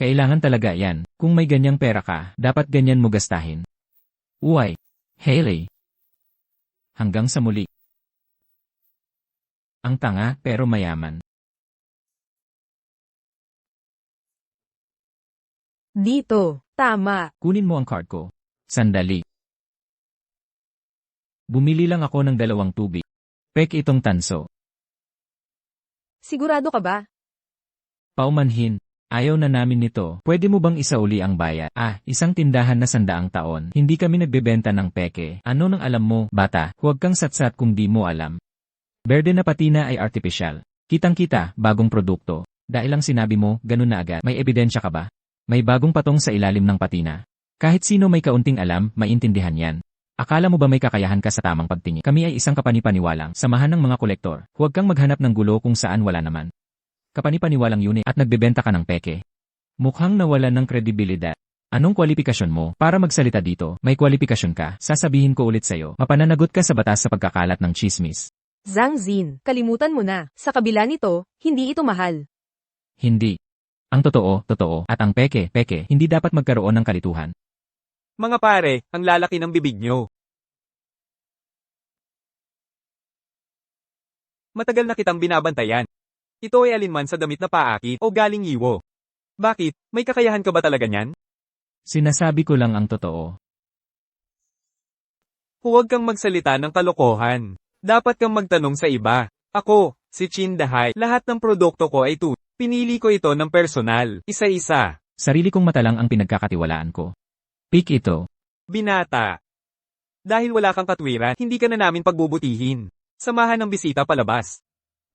Kailangan talaga yan. Kung may ganyang pera ka, dapat ganyan mo gastahin. Uy, Hailey. Hanggang sa muli. Ang tanga pero mayaman. Dito, tama. Kunin mo ang card ko. Sandali. Bumili lang ako ng 2 tubig. Pek itong tanso. Sigurado ka ba? Paumanhin. Ayaw na namin nito. Pwede mo bang isauli ang bayad? Isang tindahan na 100 taon. Hindi kami nagbebenta ng peke. Ano nang alam mo, bata? Huwag kang satsat kung di mo alam. Berde na patina ay artificial. Kitang-kita, bagong produkto. Dahil lang sinabi mo, ganun na agad. May ebidensya ka ba? May bagong patong sa ilalim ng patina. Kahit sino may kaunting alam, maintindihan yan. Akala mo ba may kakayahan ka sa tamang pagtingin? Kami ay isang kapanipaniwalang samahan ng mga kolektor. Huwag kang maghanap ng gulo kung saan wala naman. Kapanipaniwalang unit at nagbebenta ka ng peke. Mukhang nawalan ng kredibilidad. Anong kwalifikasyon mo para magsalita dito? May kwalifikasyon ka, sasabihin ko ulit sa'yo. Mapananagot ka sa batas sa pagkakalat ng chismis. Zhang Xin, kalimutan mo na. Sa kabila nito, hindi ito mahal. Hindi. Ang totoo, totoo, at ang peke, hindi dapat magkaroon ng kalituhan. Mga pare, ang lalaki ng bibig nyo. Matagal na kitang binabantayan. Ito ay alinman sa damit na paakit o galing yiwo. Bakit? May kakayahan ka ba talaga niyan? Sinasabi ko lang ang totoo. Huwag kang magsalita ng kalokohan. Dapat kang magtanong sa iba. Ako, si Chin Dahay, lahat ng produkto ko ay tunay. Pinili ko ito ng personal, isa-isa. Sarili kong mata lang ang pinagkakatiwalaan ko. Pick ito. Binata. Dahil wala kang katwiran, hindi ka na namin pagbubutihin. Samahan ng bisita palabas.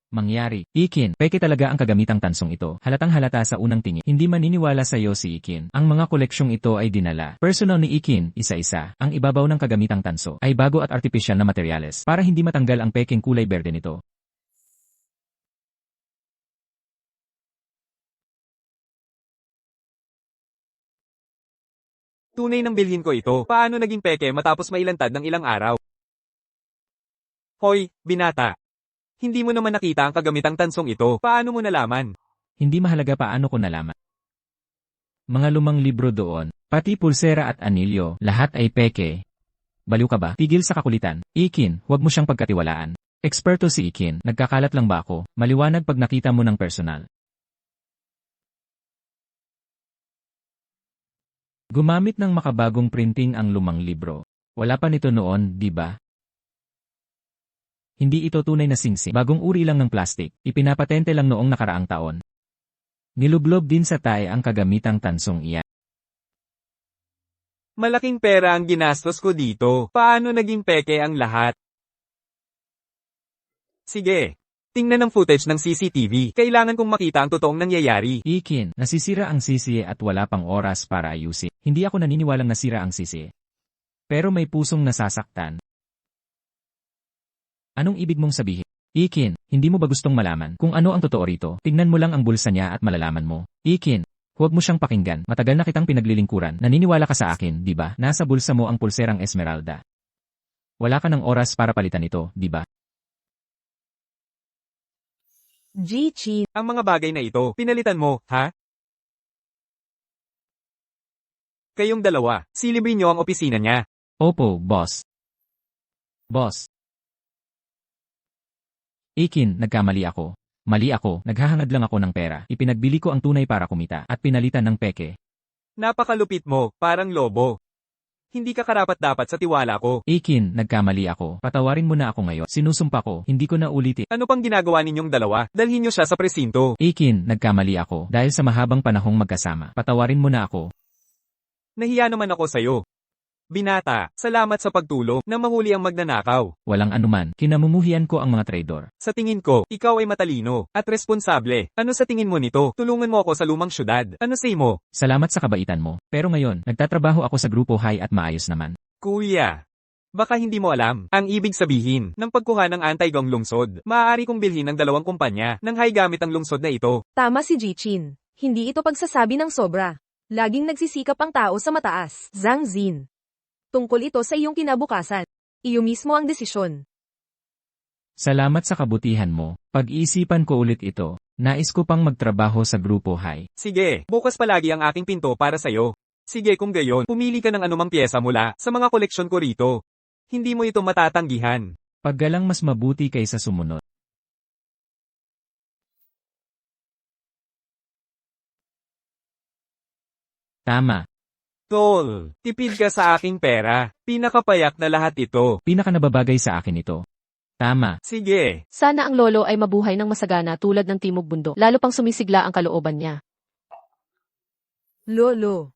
Mangyari. Ikin, peke talaga ang kagamitang tansong ito. Halatang halata sa unang tingin. Hindi maniniwala sa iyo si Ikin. Ang mga koleksyong ito ay dinala. Personal ni Ikin, isa-isa. Ang ibabaw ng kagamitang tanso ay bago at artificial na materyales para hindi matanggal ang pekeng kulay berde nito. Tunay nang bilhin ko ito. Paano naging peke matapos mailantad ng ilang araw? Hoy, binata. Hindi mo naman nakita ang kagamitang tansong ito. Paano mo nalaman? Hindi mahalaga paano ko nalaman. Mga lumang libro doon, pati pulsera at anilyo, lahat ay peke. Baliw ka ba? Tigil sa kakulitan. Ikin, huwag mo siyang pagkatiwalaan. Eksperto si Ikin, nagkakalat lang ba ako? Maliwanag pag nakita mo ng personal. Gumamit ng makabagong printing ang lumang libro. Wala pa nito noon, di ba? Hindi ito tunay na singsing. Bagong uri lang ng plastik. Ipinapatente lang noong nakaraang taon. Nilublob din sa tae ang kagamitang tansong iyan. Malaking pera ang ginastos ko dito. Paano naging peke ang lahat? Sige. Tingnan ang footage ng CCTV. Kailangan kong makita ang totoong nangyayari. Ikin, nasisira ang sisi at wala pang oras para ayusin. Hindi ako naniniwalang nasira ang sisi. Pero may pusong nasasaktan. Anong ibig mong sabihin? Ikin, hindi mo ba gustong malaman kung ano ang totoo rito? Tingnan mo lang ang bulsa niya at malalaman mo. Ikin, huwag mo siyang pakinggan. Matagal na kitang pinaglilingkuran. Naniniwala ka sa akin, di ba? Nasa bulsa mo ang pulserang Esmeralda. Wala ka ng oras para palitan ito, di ba? G-Chin. Ang mga bagay na ito, pinalitan mo, ha? Kayong dalawa, silibin niyo ang opisina niya. Opo, boss. Boss. Ikin, nagkamali ako. Mali ako, naghahangad lang ako ng pera. Ipinagbili ko ang tunay para kumita at pinalitan ng peke. Napakalupit mo, parang lobo. Hindi ka karapat-dapat sa tiwala ko. Ikin, nagkamali ako. Patawarin mo na ako ngayon. Sinusumpa ko, hindi ko na ulitin. Ano pang ginagawa ninyong dalawa? Dalhin niyo siya sa presinto. Ikin, nagkamali ako. Dahil sa mahabang panahong magkasama. Patawarin mo na ako. Nahiya naman ako sa'yo. Binata, salamat sa pagtulong na mahuli ang magnanakaw. Walang anuman, kinamumuhian ko ang mga traidor. Sa tingin ko, ikaw ay matalino at responsable. Ano sa tingin mo nito? Tulungan mo ako sa lumang syudad. Ano say mo? Salamat sa kabaitan mo. Pero ngayon, nagtatrabaho ako sa grupo high at maayos naman. Kuya, baka hindi mo alam ang ibig sabihin ng pagkuha ng anti-gang lungsod. Maaari kong bilhin ng dalawang kumpanya ng high gamit ang lungsod na ito. Tama si G-Chin. Hindi ito pagsasabi ng sobra. Laging nagsisikap ang tao sa mataas. Zhang Xin. Tungkol ito sa iyong kinabukasan. Iyo mismo ang desisyon. Salamat sa kabutihan mo. Pag-iisipan ko ulit ito. Nais ko pang magtrabaho sa grupo high. Sige, bukas palagi ang aking pinto para sa'yo. Sige kung gayon, pumili ka ng anumang pyesa mula sa mga koleksyon ko rito. Hindi mo ito matatanggihan. Paggalang mas mabuti kaysa sumunod. Tama. Tol, tipid ka sa aking pera. Pinakapayak na lahat ito. Pinakanababagay sa akin ito. Tama. Sige. Sana ang lolo ay mabuhay ng masagana tulad ng Timog Bundok, lalo pang sumisigla ang kalooban niya. Lolo.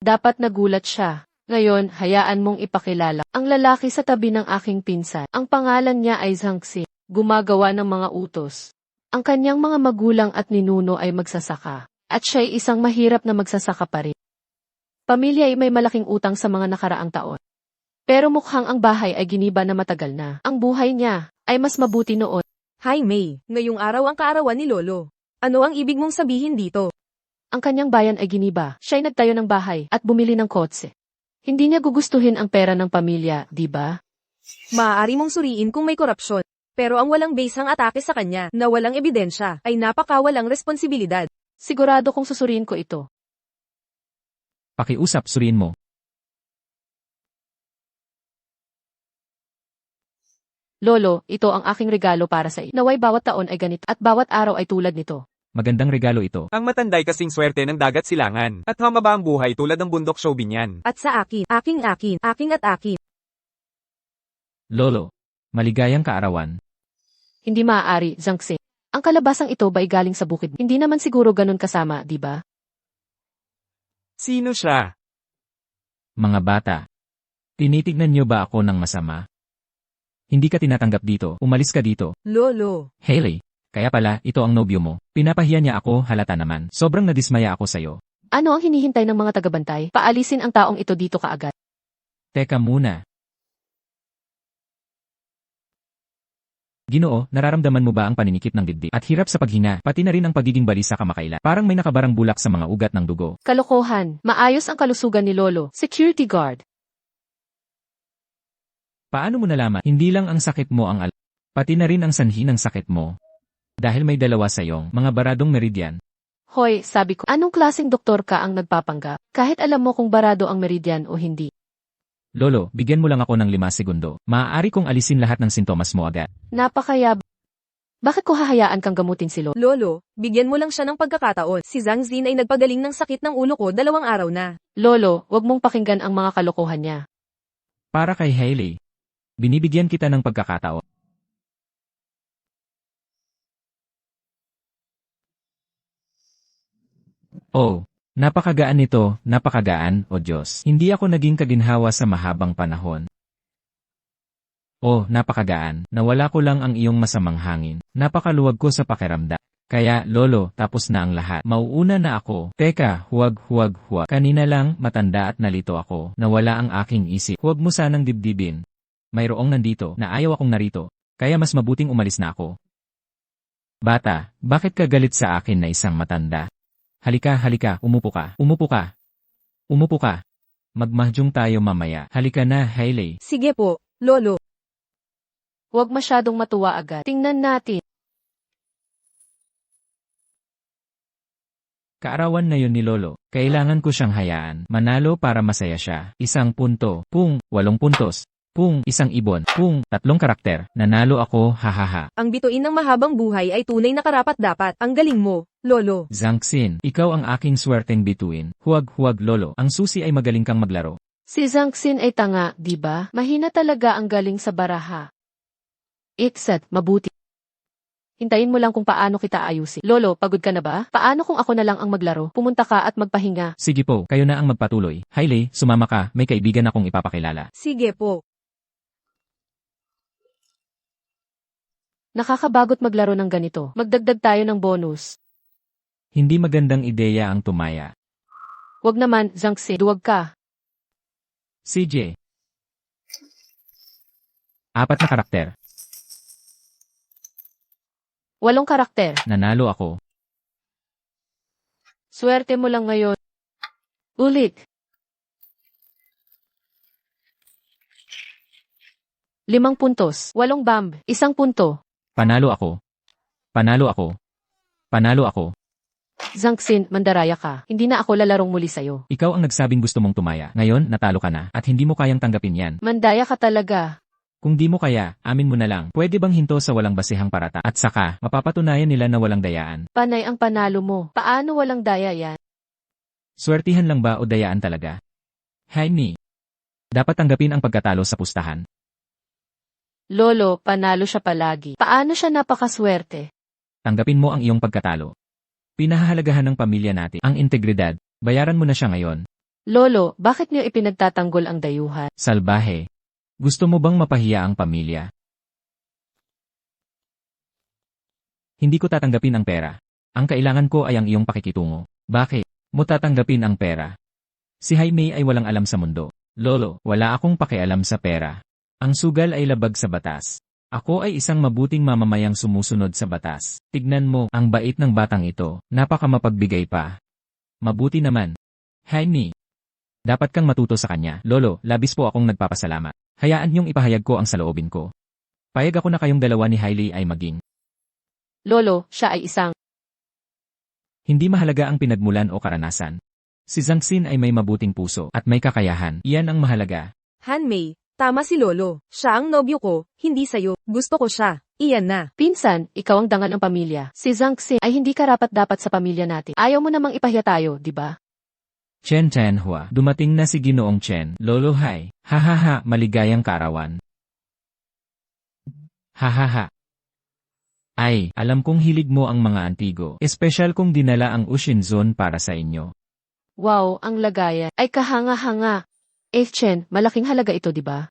Dapat nagulat siya. Ngayon, hayaan mong ipakilala ang lalaki sa tabi ng aking pinsan. Ang pangalan niya ay Zhang Xin. gumagawa ng mga utos. Ang kanyang mga magulang at ninuno ay magsasaka, at siya ay isang mahirap na magsasaka pa rin. Pamilya ay may malaking utang sa mga nakaraang taon. Pero mukhang ang bahay ay giniba na matagal na. Ang buhay niya ay mas mabuti noon. Hi May, ngayong araw ang kaarawan ni Lolo. Ano ang ibig mong sabihin dito? Ang kanyang bayan ay giniba. Siya ay nagtayo ng bahay at bumili ng kotse. Hindi niya gugustuhin ang pera ng pamilya, di ba? Maaari mong suriin kung may korupsyon. Pero ang walang basang atake sa kanya na walang ebidensya ay napakawalang responsibilidad. Sigurado kong susuriin ko ito. Pakiusap, suriin mo. Lolo, ito ang aking regalo para sa iyo. Naway bawat taon ay ganito at bawat araw ay tulad nito. Magandang regalo ito. Ang matanday kasing swerte ng dagat silangan. At humaba ang buhay tulad ng bundok Shobinyan. At sa akin, aking at akin. Lolo, maligayang kaarawan. Hindi maaari, Zhangxi. Ang kalabasang ito ba ay galing sa bukid? Hindi naman siguro ganun kasama, di ba? Sino siya? Mga bata, tinitignan niyo ba ako ng masama? Hindi ka tinatanggap dito, umalis ka dito. Lolo. Hailey, kaya pala, ito ang nobyo mo. Pinapahiya niya ako, halata naman. Sobrang nadismaya ako sa'yo. Ano ang hinihintay ng mga tagabantay? Paalisin ang taong ito dito kaagad. Teka muna. Ginoo, nararamdaman mo ba ang paninikip ng dibdib at hirap sa paghinga, pati na rin ang pagiging balisa kamakailan? Parang may nakabarang bulak sa mga ugat ng dugo. Kalokohan. Maayos ang kalusugan ni Lolo. Security guard. Paano mo nalaman? Hindi lang ang sakit mo ang pati na rin ang sanhi ng sakit mo. Dahil may dalawa sa iyong mga baradong meridian. Hoy, sabi ko, anong klaseng doktor ka ang nagpapanggap? Kahit alam mo kung barado ang meridian o hindi. Lolo, bigyan mo lang ako ng 5 segundo. Maaari kong alisin lahat ng sintomas mo agad. Napakayab. Bakit ko hahayaan kang gamutin si Lolo? Lolo, bigyan mo lang siya ng pagkakataon. Si Zhang Xin ay nagpagaling ng sakit ng ulo ko 2 araw na. Lolo, wag mong pakinggan ang mga kalokohan niya. Para kay Hailey. Binibigyan kita ng pagkakataon. Oh, napakagaan nito, napakagaan, o Diyos. Hindi ako naging kaginhawa sa mahabang panahon. Oh, napakagaan, nawala ko lang ang iyong masamang hangin. Napakaluwag ko sa pakiramdam. Kaya, Lolo, tapos na ang lahat. Mauuna na ako. Teka, huwag. Kanina lang, matanda at nalito ako. Nawala ang aking isip. Huwag mo sanang dibdibin. Mayroong nandito na ayaw akong narito. Kaya mas mabuting umalis na ako. Bata, bakit ka galit sa akin na isang matanda? Halika, umupo ka. Magmahjong tayo mamaya. Halika na, Hailey. Sige po, Lolo. Huwag masyadong matuwa agad. Tingnan natin. Kaarawan na yun ni Lolo. Kailangan ko siyang hayaan. Manalo para masaya siya. 1 punto. 8 puntos. 1 ibon. 3 karakter. Nanalo ako, hahaha. Ang bituin ng mahabang buhay ay tunay na karapat-dapat. Ang galing mo, Lolo. Zhang Xin, ikaw ang aking swerteng bituin. Huwag, Lolo. Ang susi ay magaling kang maglaro. Si Zhang Xin ay tanga, di ba? Mahina talaga ang galing sa baraha. Iksat, mabuti. Hintayin mo lang kung paano kita ayusin. Lolo, pagod ka na ba? Paano kung ako na lang ang maglaro? Pumunta ka at magpahinga. Sige po, kayo na ang magpatuloy. Hailey, sumama ka, may kaibigan akong ipapakilala. Sige po. Nakakabagot maglaro ng ganito. Magdagdag tayo ng bonus. Hindi magandang ideya ang tumaya. Wag naman, Zhang Xin, duwag ka. CJ. 4 na karakter. 8 karakter. Nanalo ako. Swerte mo lang ngayon. Ulit. 5 puntos. 8 bomb. 1 punto. Panalo ako. Zhang Xin, mandaraya ka. Hindi na ako lalarong muli sa'yo. Ikaw ang nagsabing gusto mong tumaya. Ngayon, natalo ka na, at hindi mo kayang tanggapin yan. Mandaya ka talaga. Kung di mo kaya, amin mo na lang. Pwede bang hinto sa walang basihang parata? At saka, mapapatunayan nila na walang dayaan. Panay ang panalo mo. Paano walang daya yan? Swertihan lang ba o dayaan talaga? Hailey. Dapat tanggapin ang pagkatalo sa pustahan. Lolo, panalo siya palagi. Paano siya napakaswerte? Tanggapin mo ang iyong pagkatalo. Pinahahalagahan ng pamilya natin ang integridad. Bayaran mo na siya ngayon. Lolo, bakit niyo ipinagtatanggol ang dayuhan? Salbahe. Gusto mo bang mapahiya ang pamilya? Hindi ko tatanggapin ang pera. Ang kailangan ko ay ang iyong pakikitungo. Bakit mo tatanggapin ang pera? Si Jaime ay walang alam sa mundo. Lolo, wala akong pakialam sa pera. Ang sugal ay labag sa batas. Ako ay isang mabuting mamamayang sumusunod sa batas. Tignan mo, ang bait ng batang ito, napakamapagbigay pa. Mabuti naman. Jaime, dapat kang matuto sa kanya. Lolo, labis po akong nagpapasalamat. Hayaan niyong ipahayag ko ang saloobin ko. Payag ako na kayong dalawa ni Hailey ay maging. Lolo, siya ay isang Hindi mahalaga ang pinagmulan o karanasan. Si Zhangxin ay may mabuting puso at may kakayahan. Iyan ang mahalaga. Hanmei, tama si Lolo. Siya ang nobyo ko, hindi sayo. Gusto ko siya. Iyan na. pinsan, ikaw ang dangal ng pamilya. Si Zhangxin ay hindi karapat-dapat sa pamilya natin. Ayaw mo namang ipahiya tayo, di ba? Chen Tianhua, dumating na si Ginoong Chen. Lolo Hai, hahaha, maligayang kaarawan. Hahaha. Ay, alam kong hilig mo ang mga antigo. Espesyal kong dinala ang Ushinzon para sa inyo. Wow, ang lagayan. Ay kahanga-hanga. Chen, malaking halaga ito, di ba?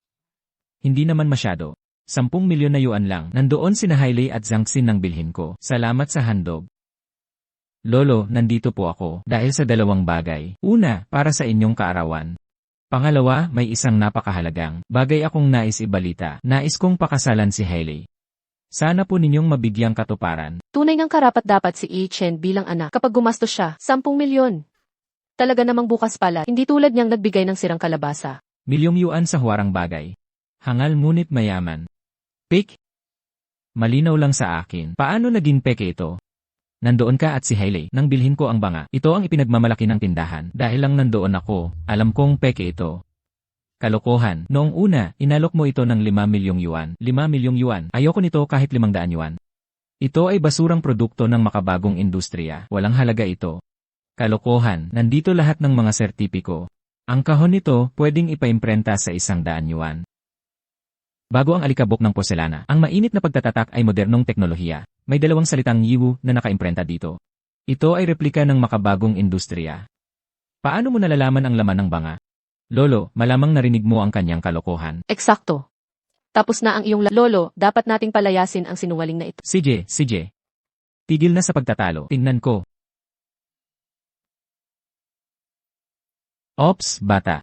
Hindi naman masyado. 10 milyon na yuan lang. Nandoon sina Hailey at Zhangxin nang bilhin ko. Salamat sa handog. Lolo, nandito po ako dahil sa dalawang bagay. Una, para sa inyong kaarawan. Pangalawa, may isang napakahalagang bagay akong nais ibalita. Nais kong pakasalan si Hailey. Sana po ninyong mabigyang katuparan. Tunay ng karapat-dapat si Chen bilang anak kapag gumastos siya, 10 milyon. Talaga namang bukas pala, hindi tulad niyang nagbigay ng sirang kalabasa. Milyong yuan sa huwarang bagay. Hangal ngunit mayaman. Pek? Malinaw lang sa akin. Paano naging peke ito? Nandoon ka at si Hailey nang bilhin ko ang banga. Ito ang ipinagmamalaki ng tindahan. Dahil lang nandoon ako, alam kong peke ito. Kalokohan. Noong una, inalok mo ito ng 5 milyong yuan. 5 milyong yuan. Ayoko nito kahit 500 yuan. Ito ay basurang produkto ng makabagong industriya. Walang halaga ito. Kalokohan. Nandito lahat ng mga sertipiko. Ang kahon nito pwedeng ipaimprenta sa 100 yuan. Bago ang alikabok ng porselana, ang mainit na pagtatatak ay modernong teknolohiya. May 2 salitang yiwu na nakaimprenta dito. Ito ay replika ng makabagong industriya. Paano mo nalalaman ang laman ng banga? Lolo, malamang narinig mo ang kanyang kalokohan. Eksakto. Tapos na ang iyong lolo, dapat nating palayasin ang sinungaling na ito. CJ. Tigil na sa pagtatalo. Tingnan ko. Ops, bata.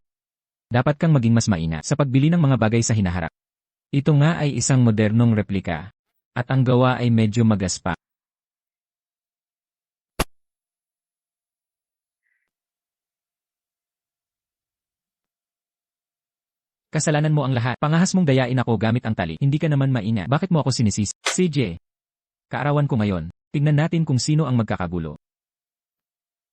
Dapat kang maging mas maingat sa pagbili ng mga bagay sa hinaharap. Ito nga ay isang modernong replika. At ang gawa ay medyo magaspa. Kasalanan mo ang lahat. Pangahas mong dayain ako gamit ang tali. Hindi ka naman maingat. Bakit mo ako sinisisi? CJ. Kaarawan ko ngayon. Tingnan natin kung sino ang magkakagulo.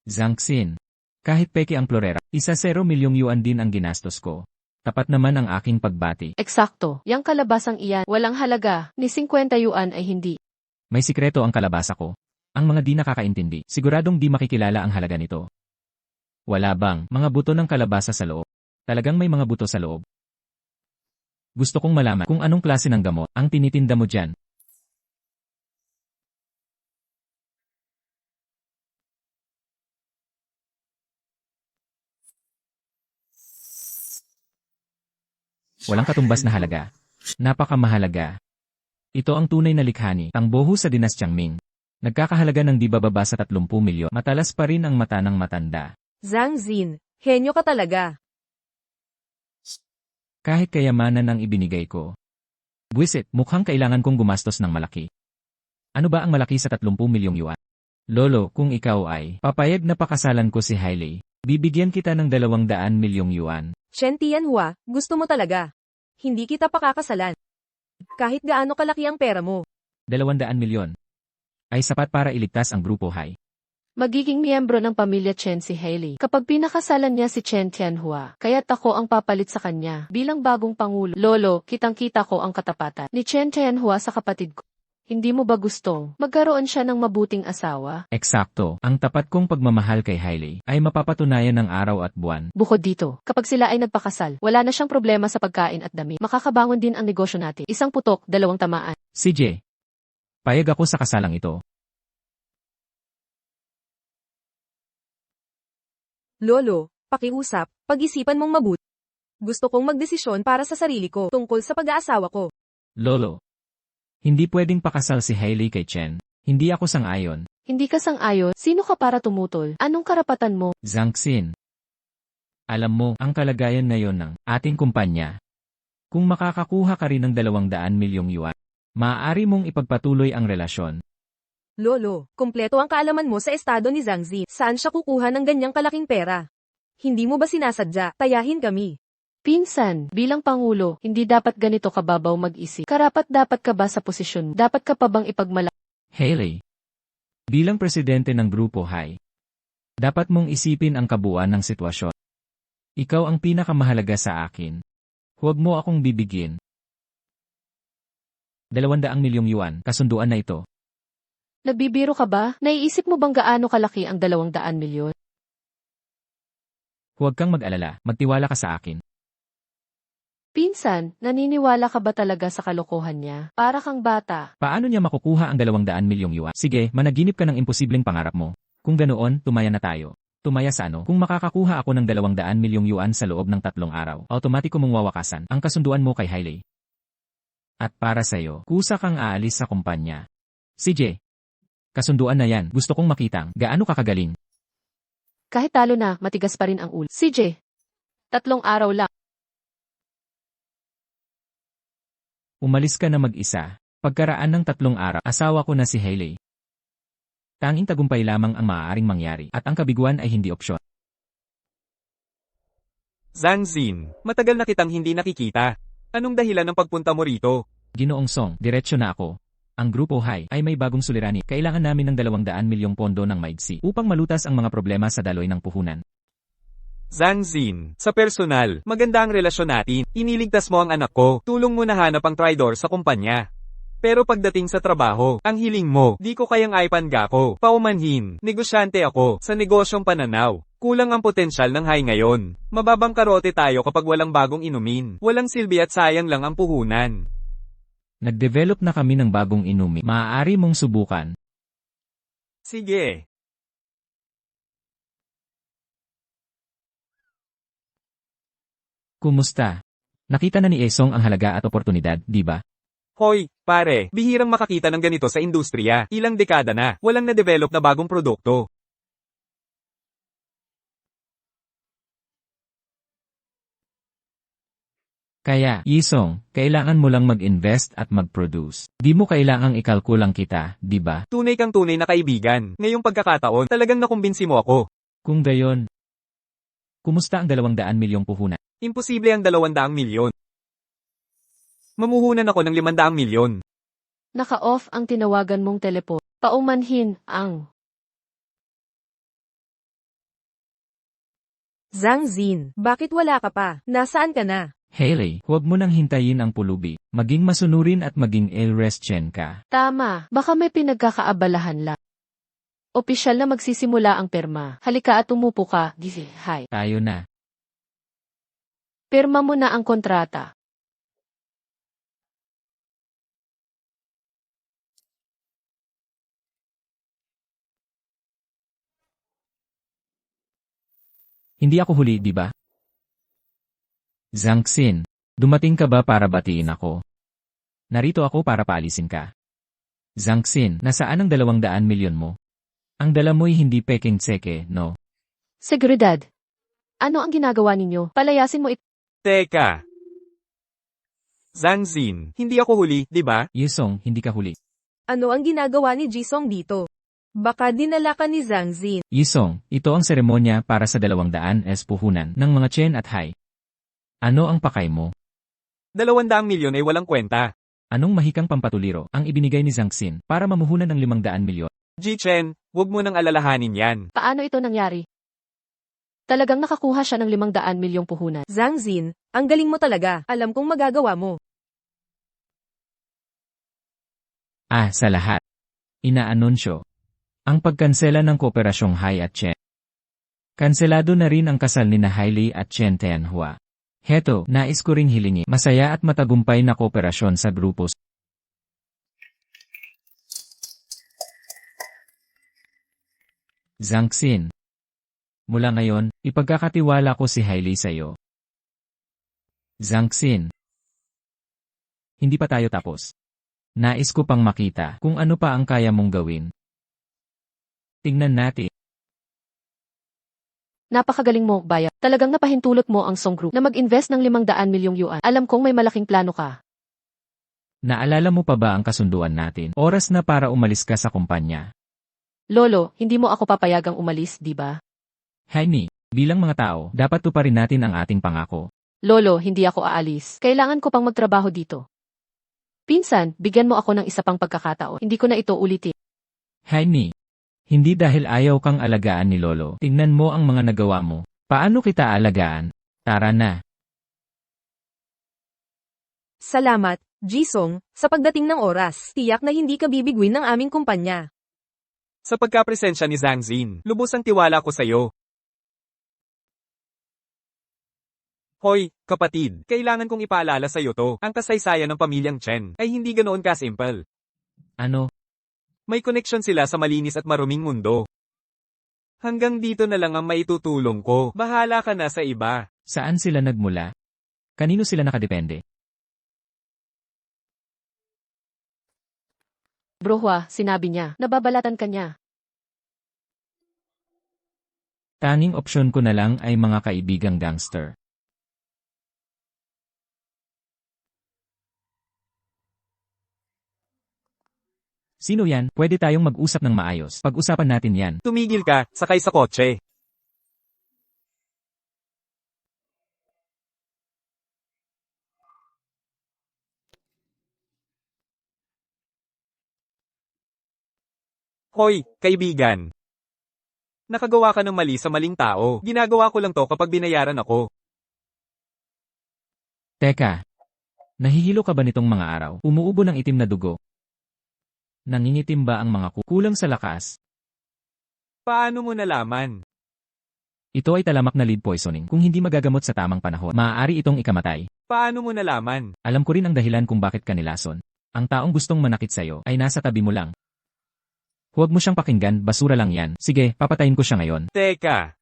Zhangxin. Kahit peke ang florera, 10 milyong yuan din ang ginastos ko. Tapat naman ang aking pagbati. Eksakto. Yang kalabasang iyan, walang halaga, ni 50 yuan ay hindi. May sikreto ang kalabasa ko. Ang mga di nakakaintindi, siguradong di makikilala ang halaga nito. Wala bang mga buto ng kalabasa sa loob? Talagang may mga buto sa loob. Gusto kong malaman kung anong klase ng gamot ang tinitinda mo dyan. Walang katumbas na halaga. Napakamahalaga. Ito ang tunay na likhani, tangboho sa dinastyang Ming. Nagkakahalaga ng di bababa sa 30 milyon. Matalas pa rin ang mata ng matanda. Zhangxin, henyo ka talaga. Kahit kayamanan ang ibinigay ko. Buwisit, mukhang kailangan kong gumastos ng malaki. Ano ba ang malaki sa 30 milyong yuan? Lolo, kung ikaw ay papayag na pakasalan ko si Hailey, bibigyan kita ng 200 milyong yuan. Chen Tianhua, gusto mo talaga. Hindi kita pakakasalan. Kahit gaano kalaki ang pera mo. 200 milyon. Ay sapat para iligtas ang grupo Hai. Magiging miyembro ng pamilya Chen si Hailey kapag pinakasalan niya si Chen Tianhua. Kaya't ako ang papalit sa kanya bilang bagong pangulo. Lolo, kitang-kita ko ang katapatan ni Chen Tianhua sa kapatid ko. Hindi mo ba gustong magkaroon siya ng mabuting asawa? Eksakto, ang tapat kong pagmamahal kay Hailey ay mapapatunayan ng araw at buwan. Bukod dito, kapag sila ay nagpakasal, wala na siyang problema sa pagkain at damit. Makakabangon din ang negosyo natin. 1 putok, 2 tamaan. CJ. Payag ako sa kasalang ito. Lolo, pakiusap, pag-isipan mong mabuti. Gusto kong magdesisyon para sa sarili ko tungkol sa pag-aasawa ko. Lolo. Hindi pwedeng pakasal si Hailey kay Chen. Hindi ako sang-ayon. Hindi ka sang-ayon, sino ka para tumutol? Anong karapatan mo? Zhang Xin. Alam mo, ang kalagayan ngayon ng ating kumpanya. Kung makakakuha ka rin ng 200 milyong yuan, maaari mong ipagpatuloy ang relasyon. Lolo, kumpleto ang kaalaman mo sa estado ni Zhang Zi. Saan siya kukuha ng ganyang kalaking pera? Hindi mo ba sinasadya, tayahin kami? Pinsan, bilang Pangulo, hindi dapat ganito kababaw mag-isip. Karapat-dapat ka ba sa posisyon mo? Dapat ka pa bang ipagmalaki? Hailey. Bilang presidente ng Grupo Hai, dapat mong isipin ang kabuuan ng sitwasyon. Ikaw ang pinakamahalaga sa akin. Huwag mo akong bibigyan. 200 milyong yuan, kasunduan na ito. Nagbibiro ka ba? Naiisip mo bang gaano kalaki ang 200 milyon? Huwag kang mag-alala, magtiwala ka sa akin. Pinsan, naniniwala ka ba talaga sa kalokohan niya? Para kang bata. Paano niya makukuha ang 200 milyong yuan? Sige, managinip ka ng imposibleng pangarap mo. Kung ganoon, tumaya na tayo. Tumaya sa ano? Kung makakakuha ako ng 200 milyong yuan sa loob ng 3 araw, automatiko mong wawakasan ang kasunduan mo kay Hailey. At para sa'yo, kusa kang aalis sa kumpanya. CJ, kasunduan na yan. Gusto kong makitang gaano kakagaling. Kahit talo na, matigas pa rin ang ulo. CJ, 3 araw lang. Umalis ka na mag-isa. Pagkaraan ng 3 araw, asawa ko na si Hailey. Tanging tagumpay lamang ang maaaring mangyari at ang kabiguan ay hindi opsyon. Zhang Xin, matagal na kitang hindi nakikita. Anong dahilan ng pagpunta mo rito? Ginoong Song, diretsyo na ako. Ang Grupo Hai ay may bagong suliranin. Kailangan namin ng 200 milyong pondo ng maigsi upang malutas ang mga problema sa daloy ng puhunan. Zhang Xin, sa personal, maganda ang relasyon natin. Iniligtas mo ang anak ko. Tulong mo na hanap ang traidor sa kumpanya. Pero pagdating sa trabaho, ang hiling mo, di ko kayang aipan ko. Paumanhin, negosyante ako, sa negosyong pananaw. Kulang ang potensyal ng Hai ngayon. Mababang karote tayo kapag walang bagong inumin. Walang silbi at sayang lang ang puhunan. Nag-develop na kami ng bagong inumin. Maaari mong subukan. Sige. Kumusta? Nakita na ni Esong ang halaga at oportunidad, di ba? Hoy, pare, bihirang makakita ng ganito sa industriya. Ilang dekada na, walang na-develop na bagong produkto. Kaya, Yisong, kailangan mo lang mag-invest at mag-produce. Di mo kailangang ikalkulang kita, di ba? Tunay kang tunay na kaibigan. Ngayong pagkakataon, talagang nakumbinsi mo ako. Kung gayon, kumusta ang 200 milyong puhunan? Imposible ang 200 milyon. Mamuhunan ako ng 500 milyon. Naka-off ang tinawagan mong telepon. Paumanhin ang Zhang Xin, bakit wala ka pa? Nasaan ka na? Hailey, huwag mo nang hintayin ang pulubi. Maging masunurin at maging elrestyen ka. tama. Baka may pinagkakaabalahan lang. Opisyal na magsisimula ang pirma. Halika at umupo ka. Hi. Tayo na. Pirma mo na ang kontrata. Hindi ako huli, di ba? Zhang Xin, dumating ka ba para batiin ako? Narito ako para paalisin ka. Zhang Xin, nasaan ang 200 milyon mo? Ang dala mo'y hindi peking tseke, no? Seguridad. Ano ang ginagawa ninyo? Palayasin mo ito. Teka. Zhang Xin, hindi ako huli, di ba? Yisong, hindi ka huli. Ano ang ginagawa ni Jisong dito? Baka dinala ka ni Zhang Xin. Yisong, ito ang seremonya para sa 200 puhunan ng mga Chen at Hai. Ano ang pakay mo? 200 milyon ay walang kwenta. Anong mahikang pampatuliro ang ibinigay ni Zhang Xin para mamuhunan ng 500 milyon? Ji-Chen, huwag mo nang alalahanin yan. Paano ito nangyari? Talagang nakakuha siya ng 500 milyong puhunan. Zhang Xin, ang galing mo talaga. Alam kong magagawa mo. Sa lahat. Inaanunsyo ang pagkansela ng kooperasyong Hai at Chen. Kanselado na rin ang kasal ni na Hailey at Chen Tianhua. Heto, nais ko ring hilingi masaya at matagumpay na kooperasyon sa grupo. Zhang Xin. Mula ngayon, ipagkakatiwala ko si Hailey sa'yo. Zhang Xin. Hindi pa tayo tapos. Nais ko pang makita kung ano pa ang kaya mong gawin. Tingnan natin. Napakagaling mo, Baya. Talagang napahintulot mo ang Song Group na mag-invest ng 500 milyong yuan. Alam kong may malaking plano ka. Naalala mo pa ba ang kasunduan natin? Oras na para umalis ka sa kumpanya. Lolo, hindi mo ako papayagang umalis, di ba? Jaime, bilang mga tao, dapat tuparin natin ang ating pangako. Lolo, hindi ako aalis. Kailangan ko pang magtrabaho dito. Pinsan, bigyan mo ako ng isa pang pagkakataon. Hindi ko na ito ulitin. Jaime, hindi dahil ayaw kang alagaan ni Lolo. Tingnan mo ang mga nagawa mo. Paano kita alagaan? Tara na. Salamat, Jisung, sa pagdating ng oras. Tiyak na hindi ka bibigwin ng aming kumpanya. Sa pagkapresensya ni Zhang Xin, lubos ang tiwala ko sa'yo. Hoy, kapatid, kailangan kong ipaalala sa'yo to. Ang kasaysayan ng pamilyang Chen ay hindi ganoon ka-simple. Ano? May koneksyon sila sa malinis at maruming mundo. Hanggang dito na lang ang maitutulong ko. Bahala ka na sa iba. Saan sila nagmula? Kanino sila nakadepende? Brohua, sinabi niya, nababalatan ka niya. Tanging opsyon ko na lang ay mga kaibigang gangster. Sino yan? Pwede tayong mag-usap ng maayos. Pag-usapan natin yan. Tumigil ka, sakay sa kotse. Hoy, kaibigan. Nakagawa ka ng mali sa maling tao. Ginagawa ko lang to kapag binayaran ako. Teka. Nahihilo ka ba nitong mga araw? Umuubo ng itim na dugo. Nangingitim ba ang mga kulang sa lakas? Paano mo nalaman? Ito ay talamak na lead poisoning. Kung hindi magagamot sa tamang panahon, maaari itong ikamatay. Paano mo nalaman? Alam ko rin ang dahilan kung bakit ka nilason. Ang taong gustong manakit sa'yo ay nasa tabi mo lang. Huwag mo siyang pakinggan, basura lang yan. Sige, papatayin ko siya ngayon. Teka.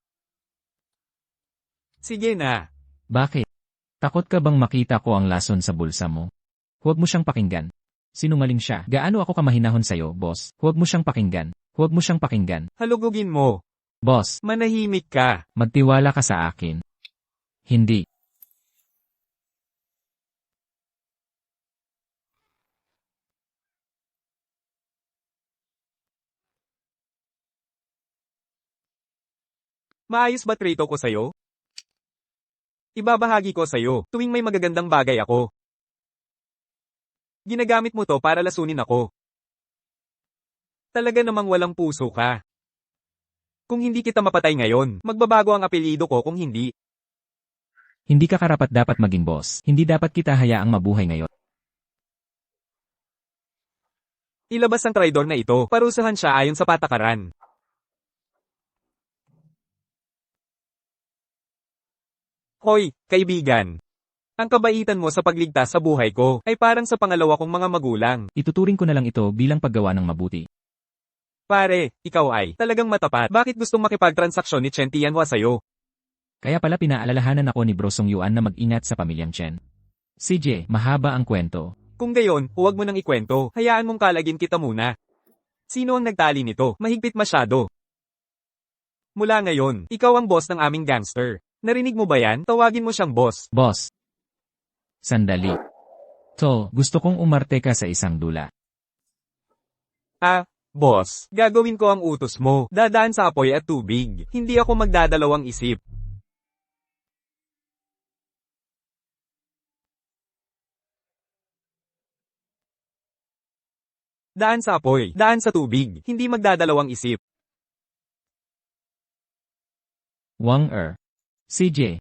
Sige na. Bakit? Takot ka bang makita ko ang lason sa bulsa mo? Huwag mo siyang pakinggan. Sinungaling siya. Gaano ako kamahinahon sa'yo, boss? Huwag mo siyang pakinggan. Huwag mo siyang pakinggan. Halugugin mo. Boss, Manahimik ka. magtiwala ka sa akin. Hindi. Maayos ba trito ko sa'yo? Ibabahagi ko sa'yo tuwing may magagandang bagay ako. Ginagamit mo to para lasunin ako. Talaga namang walang puso ka. Kung hindi kita mapatay ngayon, magbabago ang apelyido ko kung hindi. Hindi ka karapat-dapat maging boss. Hindi dapat kita hayaang mabuhay ngayon. Ilabas ang traidor na ito. Parusahan siya ayon sa patakaran. Hoy, kaibigan. Ang kabaitan mo sa pagligtas sa buhay ko ay parang sa pangalawa kong mga magulang. Ituturing ko na lang ito bilang paggawa ng mabuti. Pare, ikaw ay talagang matapat. Bakit gustong makipagtransaksyon ni Chen Tianhua sa'yo? Kaya pala pinaalalahanan ako ni Brosong Yuan na mag-ingat sa pamilyang Chen. CJ, mahaba ang kwento. Kung gayon, huwag mo nang ikwento. Hayaan mong kalagin kita muna. Sino ang nagtali nito? Mahigpit masyado. Mula ngayon, ikaw ang boss ng aming gangster. Narinig mo ba yan? Tawagin mo siyang boss. Boss. Sandali. To, gusto kong umarte ka sa isang dula. Ah, boss. Gagawin ko ang utos mo. Dadaan sa apoy at tubig. Hindi ako magdadalawang isip. Daan sa apoy, daan sa tubig. Hindi magdadalawang isip. Wang CJ.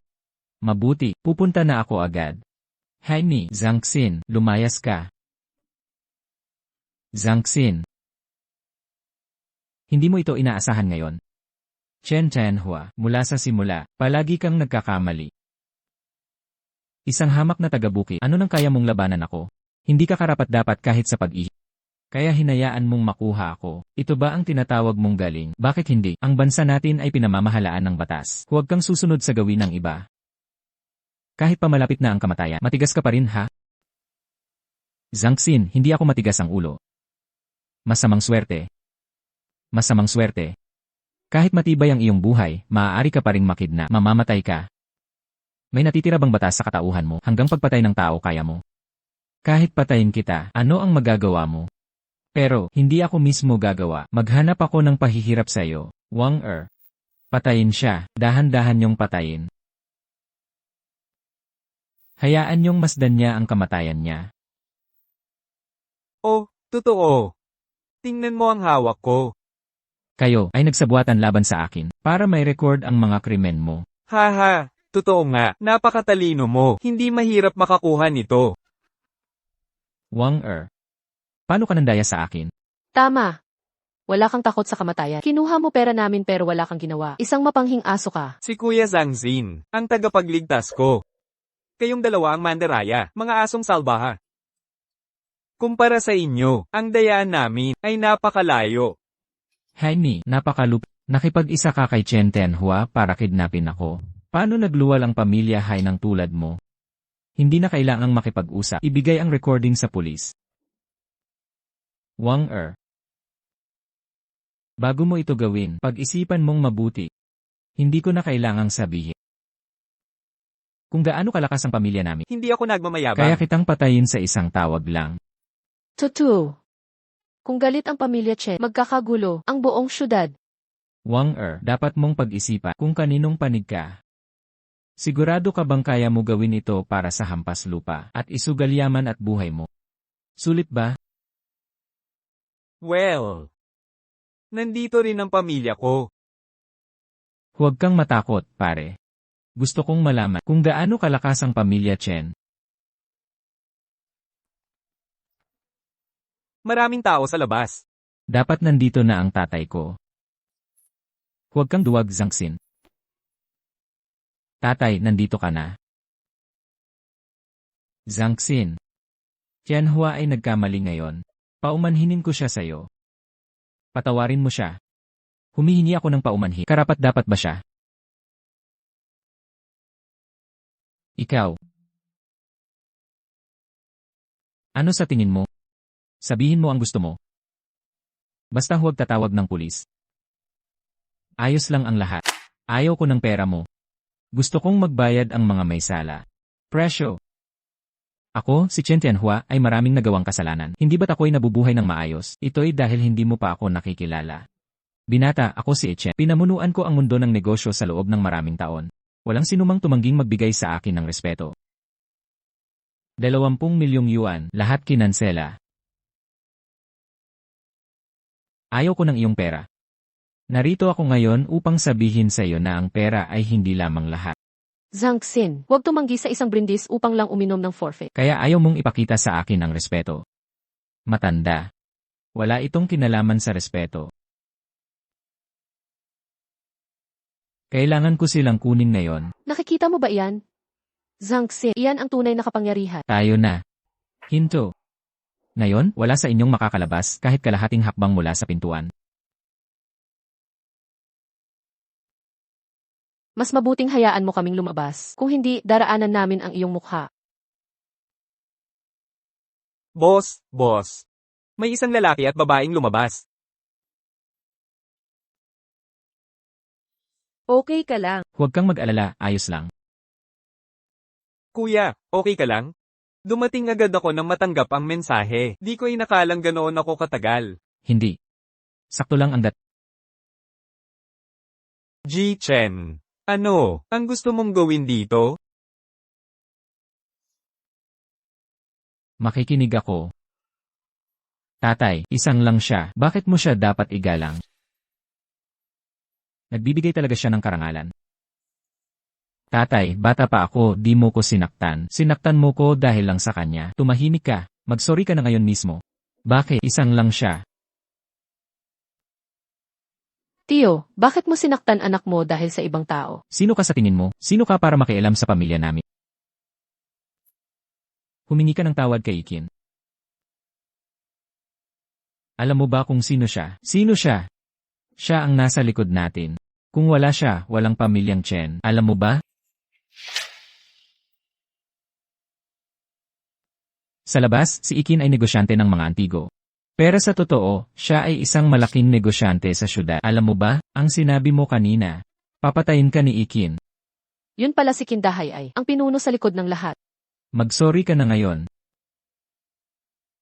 Mabuti, pupunta na ako agad. Jaime, Zhang Xin, lumayas ka. Zhang Xin. Hindi mo ito inaasahan ngayon. Chen Tianhua, mula sa simula, palagi kang nagkakamali. Isang hamak na taga-bukid, ano nang kaya mong labanan ako? Hindi ka karapat-dapat kahit sa pag-ihip. Kaya hinayaan mong makuha ako. Ito ba ang tinatawag mong galing? Bakit hindi? Ang bansa natin ay pinamamahalaan ng batas. Huwag kang susunod sa gawin ng iba. Kahit pa malapit na ang kamatayan, matigas ka pa rin ha? Zhang Xin, hindi ako matigas ang ulo. Masamang swerte. Masamang swerte. Kahit matibay ang iyong buhay, maaari ka pa ring makidnap, mamamatay ka. May natitira bang batas sa katauhan mo hanggang pagpatay ng tao kaya mo? Kahit patayin kita, ano ang magagawa mo? Pero, hindi ako mismo gagawa. Maghanap ako ng pahihirap sa'yo, Wang Er. Patayin siya, dahan-dahan niyong patayin. Hayaan niyong masdan niya ang kamatayan niya. Oh, totoo. Tingnan mo ang hawak ko. Kayo ay nagsabuatan laban sa akin para may record ang mga krimen mo. Haha, totoo nga. Napakatalino mo. Hindi mahirap makakuha nito. Wang Er. Paano ka nandaya sa akin? Tama. Wala kang takot sa kamatayan. Kinuha mo pera namin pero wala kang ginawa. Isang mapanghing aso ka. Si Kuya Zhang Xin, ang tagapagligtas ko. Kayong dalawa ang mandaraya, mga asong salbaha. Kumpara sa inyo, ang dayaan namin ay napakalayo. Haini, napakalup. Nakipag-isa ka kay Chen Tenhua para kidnapin ako. Paano nagluwal ang pamilya Hai ng tulad mo? Hindi na kailangang makipag-usap. Ibigay ang recording sa pulis. Wang Er. Bago mo ito gawin, pag-isipan mong mabuti. Hindi ko na kailangang sabihin. Kung gaano kalakas ang pamilya namin, Hindi ako nagmamayabang. kaya kitang patayin sa isang tawag lang. Totoo. Kung galit ang pamilya Chen, magkakagulo ang buong syudad. Wang Er, dapat mong pag-isipan kung kaninong panig ka. Sigurado ka bang kaya mo gawin ito para sa hampas lupa at isugal yaman at buhay mo? Sulit ba? Well, nandito rin ang pamilya ko. Huwag kang matakot, pare. Gusto kong malaman kung gaano kalakas ang pamilya Chen. Maraming tao sa labas. Dapat nandito na ang tatay ko. Huwag kang duwag, Zhang Xin. Tatay, nandito ka na. Zhang Xin. Tianhua ay nagkamali ngayon. Paumanhinin ko siya sa'yo. Patawarin mo siya. Humihingi ako ng paumanhin. Karapat-dapat ba siya? Ikaw. Ano sa tingin mo? Sabihin mo ang gusto mo. Basta huwag tatawag ng pulis. Ayos lang ang lahat. Ayaw ko ng pera mo. Gusto kong magbayad ang mga may sala. Presyo. Ako, si Chen Tianhua, ay maraming nagawang kasalanan. Hindi ba't ako'y nabubuhay ng maayos? Ito'y dahil hindi mo pa ako nakikilala. Binata, ako si Chen. Pinamunuan ko ang mundo ng negosyo sa loob ng maraming taon. Walang sinumang tumangging magbigay sa akin ng respeto. 20 milyong yuan, lahat kinansela. Ayaw ko ng iyong pera. Narito ako ngayon upang sabihin sa iyo na ang pera ay hindi lamang lahat. Zhang Xin, huwag tumanggi sa isang brindis upang lang uminom ng forfeit. Kaya ayaw mong ipakita sa akin ang respeto. Matanda. Wala itong kinalaman sa respeto. Kailangan ko silang kunin ngayon. Nakikita mo ba iyan? Zhang Xin, iyan ang tunay na kapangyarihan. Tayo na. Hinto. Ngayon, wala sa inyong makakalabas kahit kalahating hakbang mula sa pintuan. Mas mabuting hayaan mo kaming lumabas. Kung hindi, daraanan namin ang iyong mukha. Boss. May isang lalaki at babaeng lumabas. Okay ka lang. Huwag kang mag-alala, ayos lang. Kuya, okay ka lang? Dumating agad ako nang matanggap ang mensahe. Di ko inakalang ganoon ako katagal. Hindi. Sakto lang ang Ji Chen. Ano, ang gusto mong gawin dito? Makikinig ako. Tatay, isang lang siya. Bakit mo siya dapat igalang? Nagbibigay talaga siya ng karangalan. Tatay, bata pa ako, di mo ko sinaktan. Sinaktan mo ko dahil lang sa kanya. Tumahimik ka. Magsorry ka na ngayon mismo. Bakit? Isang lang siya. Tio, bakit mo sinaktan anak mo dahil sa ibang tao? Sino ka sa tingin mo? Sino ka para makialam sa pamilya namin? Humingi ka ng tawad kay Ikin. Alam mo ba kung sino siya? Sino siya? Siya ang nasa likod natin. Kung wala siya, walang pamilyang Chen. Alam mo ba? Sa labas, si Ikin ay negosyante ng mga antigo. Pero sa totoo, siya ay isang malaking negosyante sa syudad. Alam mo ba, ang sinabi mo kanina, papatayin ka ni Ikin. Yun pala si Kindahay ay ang pinuno sa likod ng lahat. Magsorry ka na ngayon.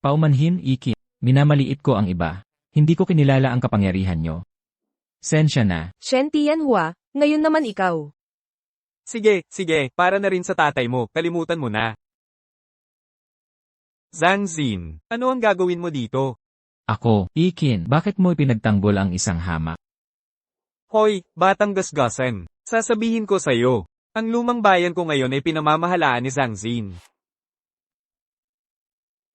Paumanhin, Ikin. Minamaliit ko ang iba. Hindi ko kinilala ang kapangyarihan nyo. Sensya na. Shen Tianhua, ngayon naman ikaw. Sige, para na rin sa tatay mo, kalimutan mo na. Zhang Xin, ano ang gagawin mo dito? Ako, Ikin, bakit mo ipinagtanggol ang isang hamak? Hoy, batang gasgasan. Sasabihin ko sa'yo, ang lumang bayan ko ngayon ay pinamamahalaan ni Zhang Xin.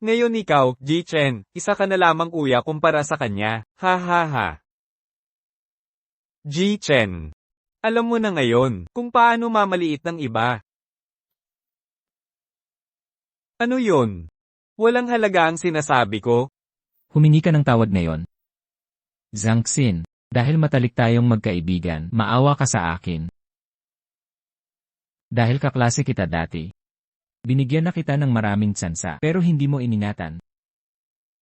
Ngayon ikaw, Ji Chen, isa ka na lamang kuya kumpara sa kanya. Ha ha ha. Ji Chen, alam mo na ngayon kung paano mamaliit ng iba. Ano yun? Walang halaga ang sinasabi ko? Humingi ka ng tawad ngayon. Zhang Xin, dahil matalik tayong magkaibigan, maawa ka sa akin. Dahil kaklase kita dati. Binigyan na kita ng maraming tsansa, pero hindi mo iningatan.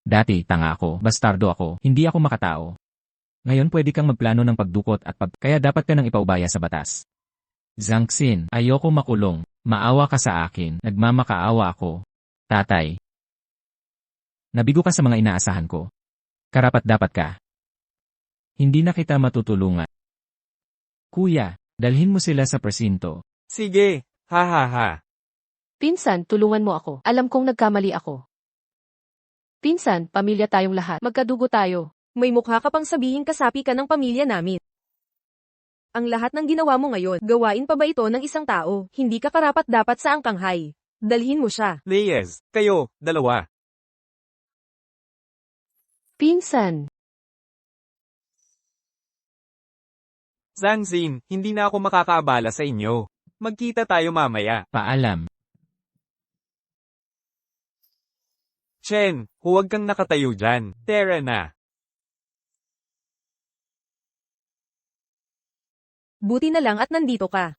Dati, tanga ako, bastardo ako, hindi ako makatao. Ngayon pwede kang magplano ng pagdukot at kaya dapat ka nang ipaubaya sa batas. Zhang Xin, ayoko makulong, maawa ka sa akin, nagmamakaawa ako. Tatay. Nabigo ka sa mga inaasahan ko. Karapat-dapat ka. Hindi na kita matutulungan. Kuya, dalhin mo sila sa presinto. Sige, ha ha ha. Pinsan, tulungan mo ako. Alam kong nagkamali ako. Pinsan, pamilya tayong lahat. Magkadugo tayo. May mukha ka pang sabihin kasapi ka ng pamilya namin. Ang lahat ng ginawa mo ngayon, gawain pa ba ito ng isang tao? Hindi ka karapat-dapat sa angkanghay. Dalhin mo siya. Leyes, kayo, dalawa. Pinsan. Zhang Xin, hindi na ako makakaabala sa inyo. Magkita tayo mamaya. Paalam. Chen, huwag kang nakatayo dyan. Tara na. Buti na lang at nandito ka.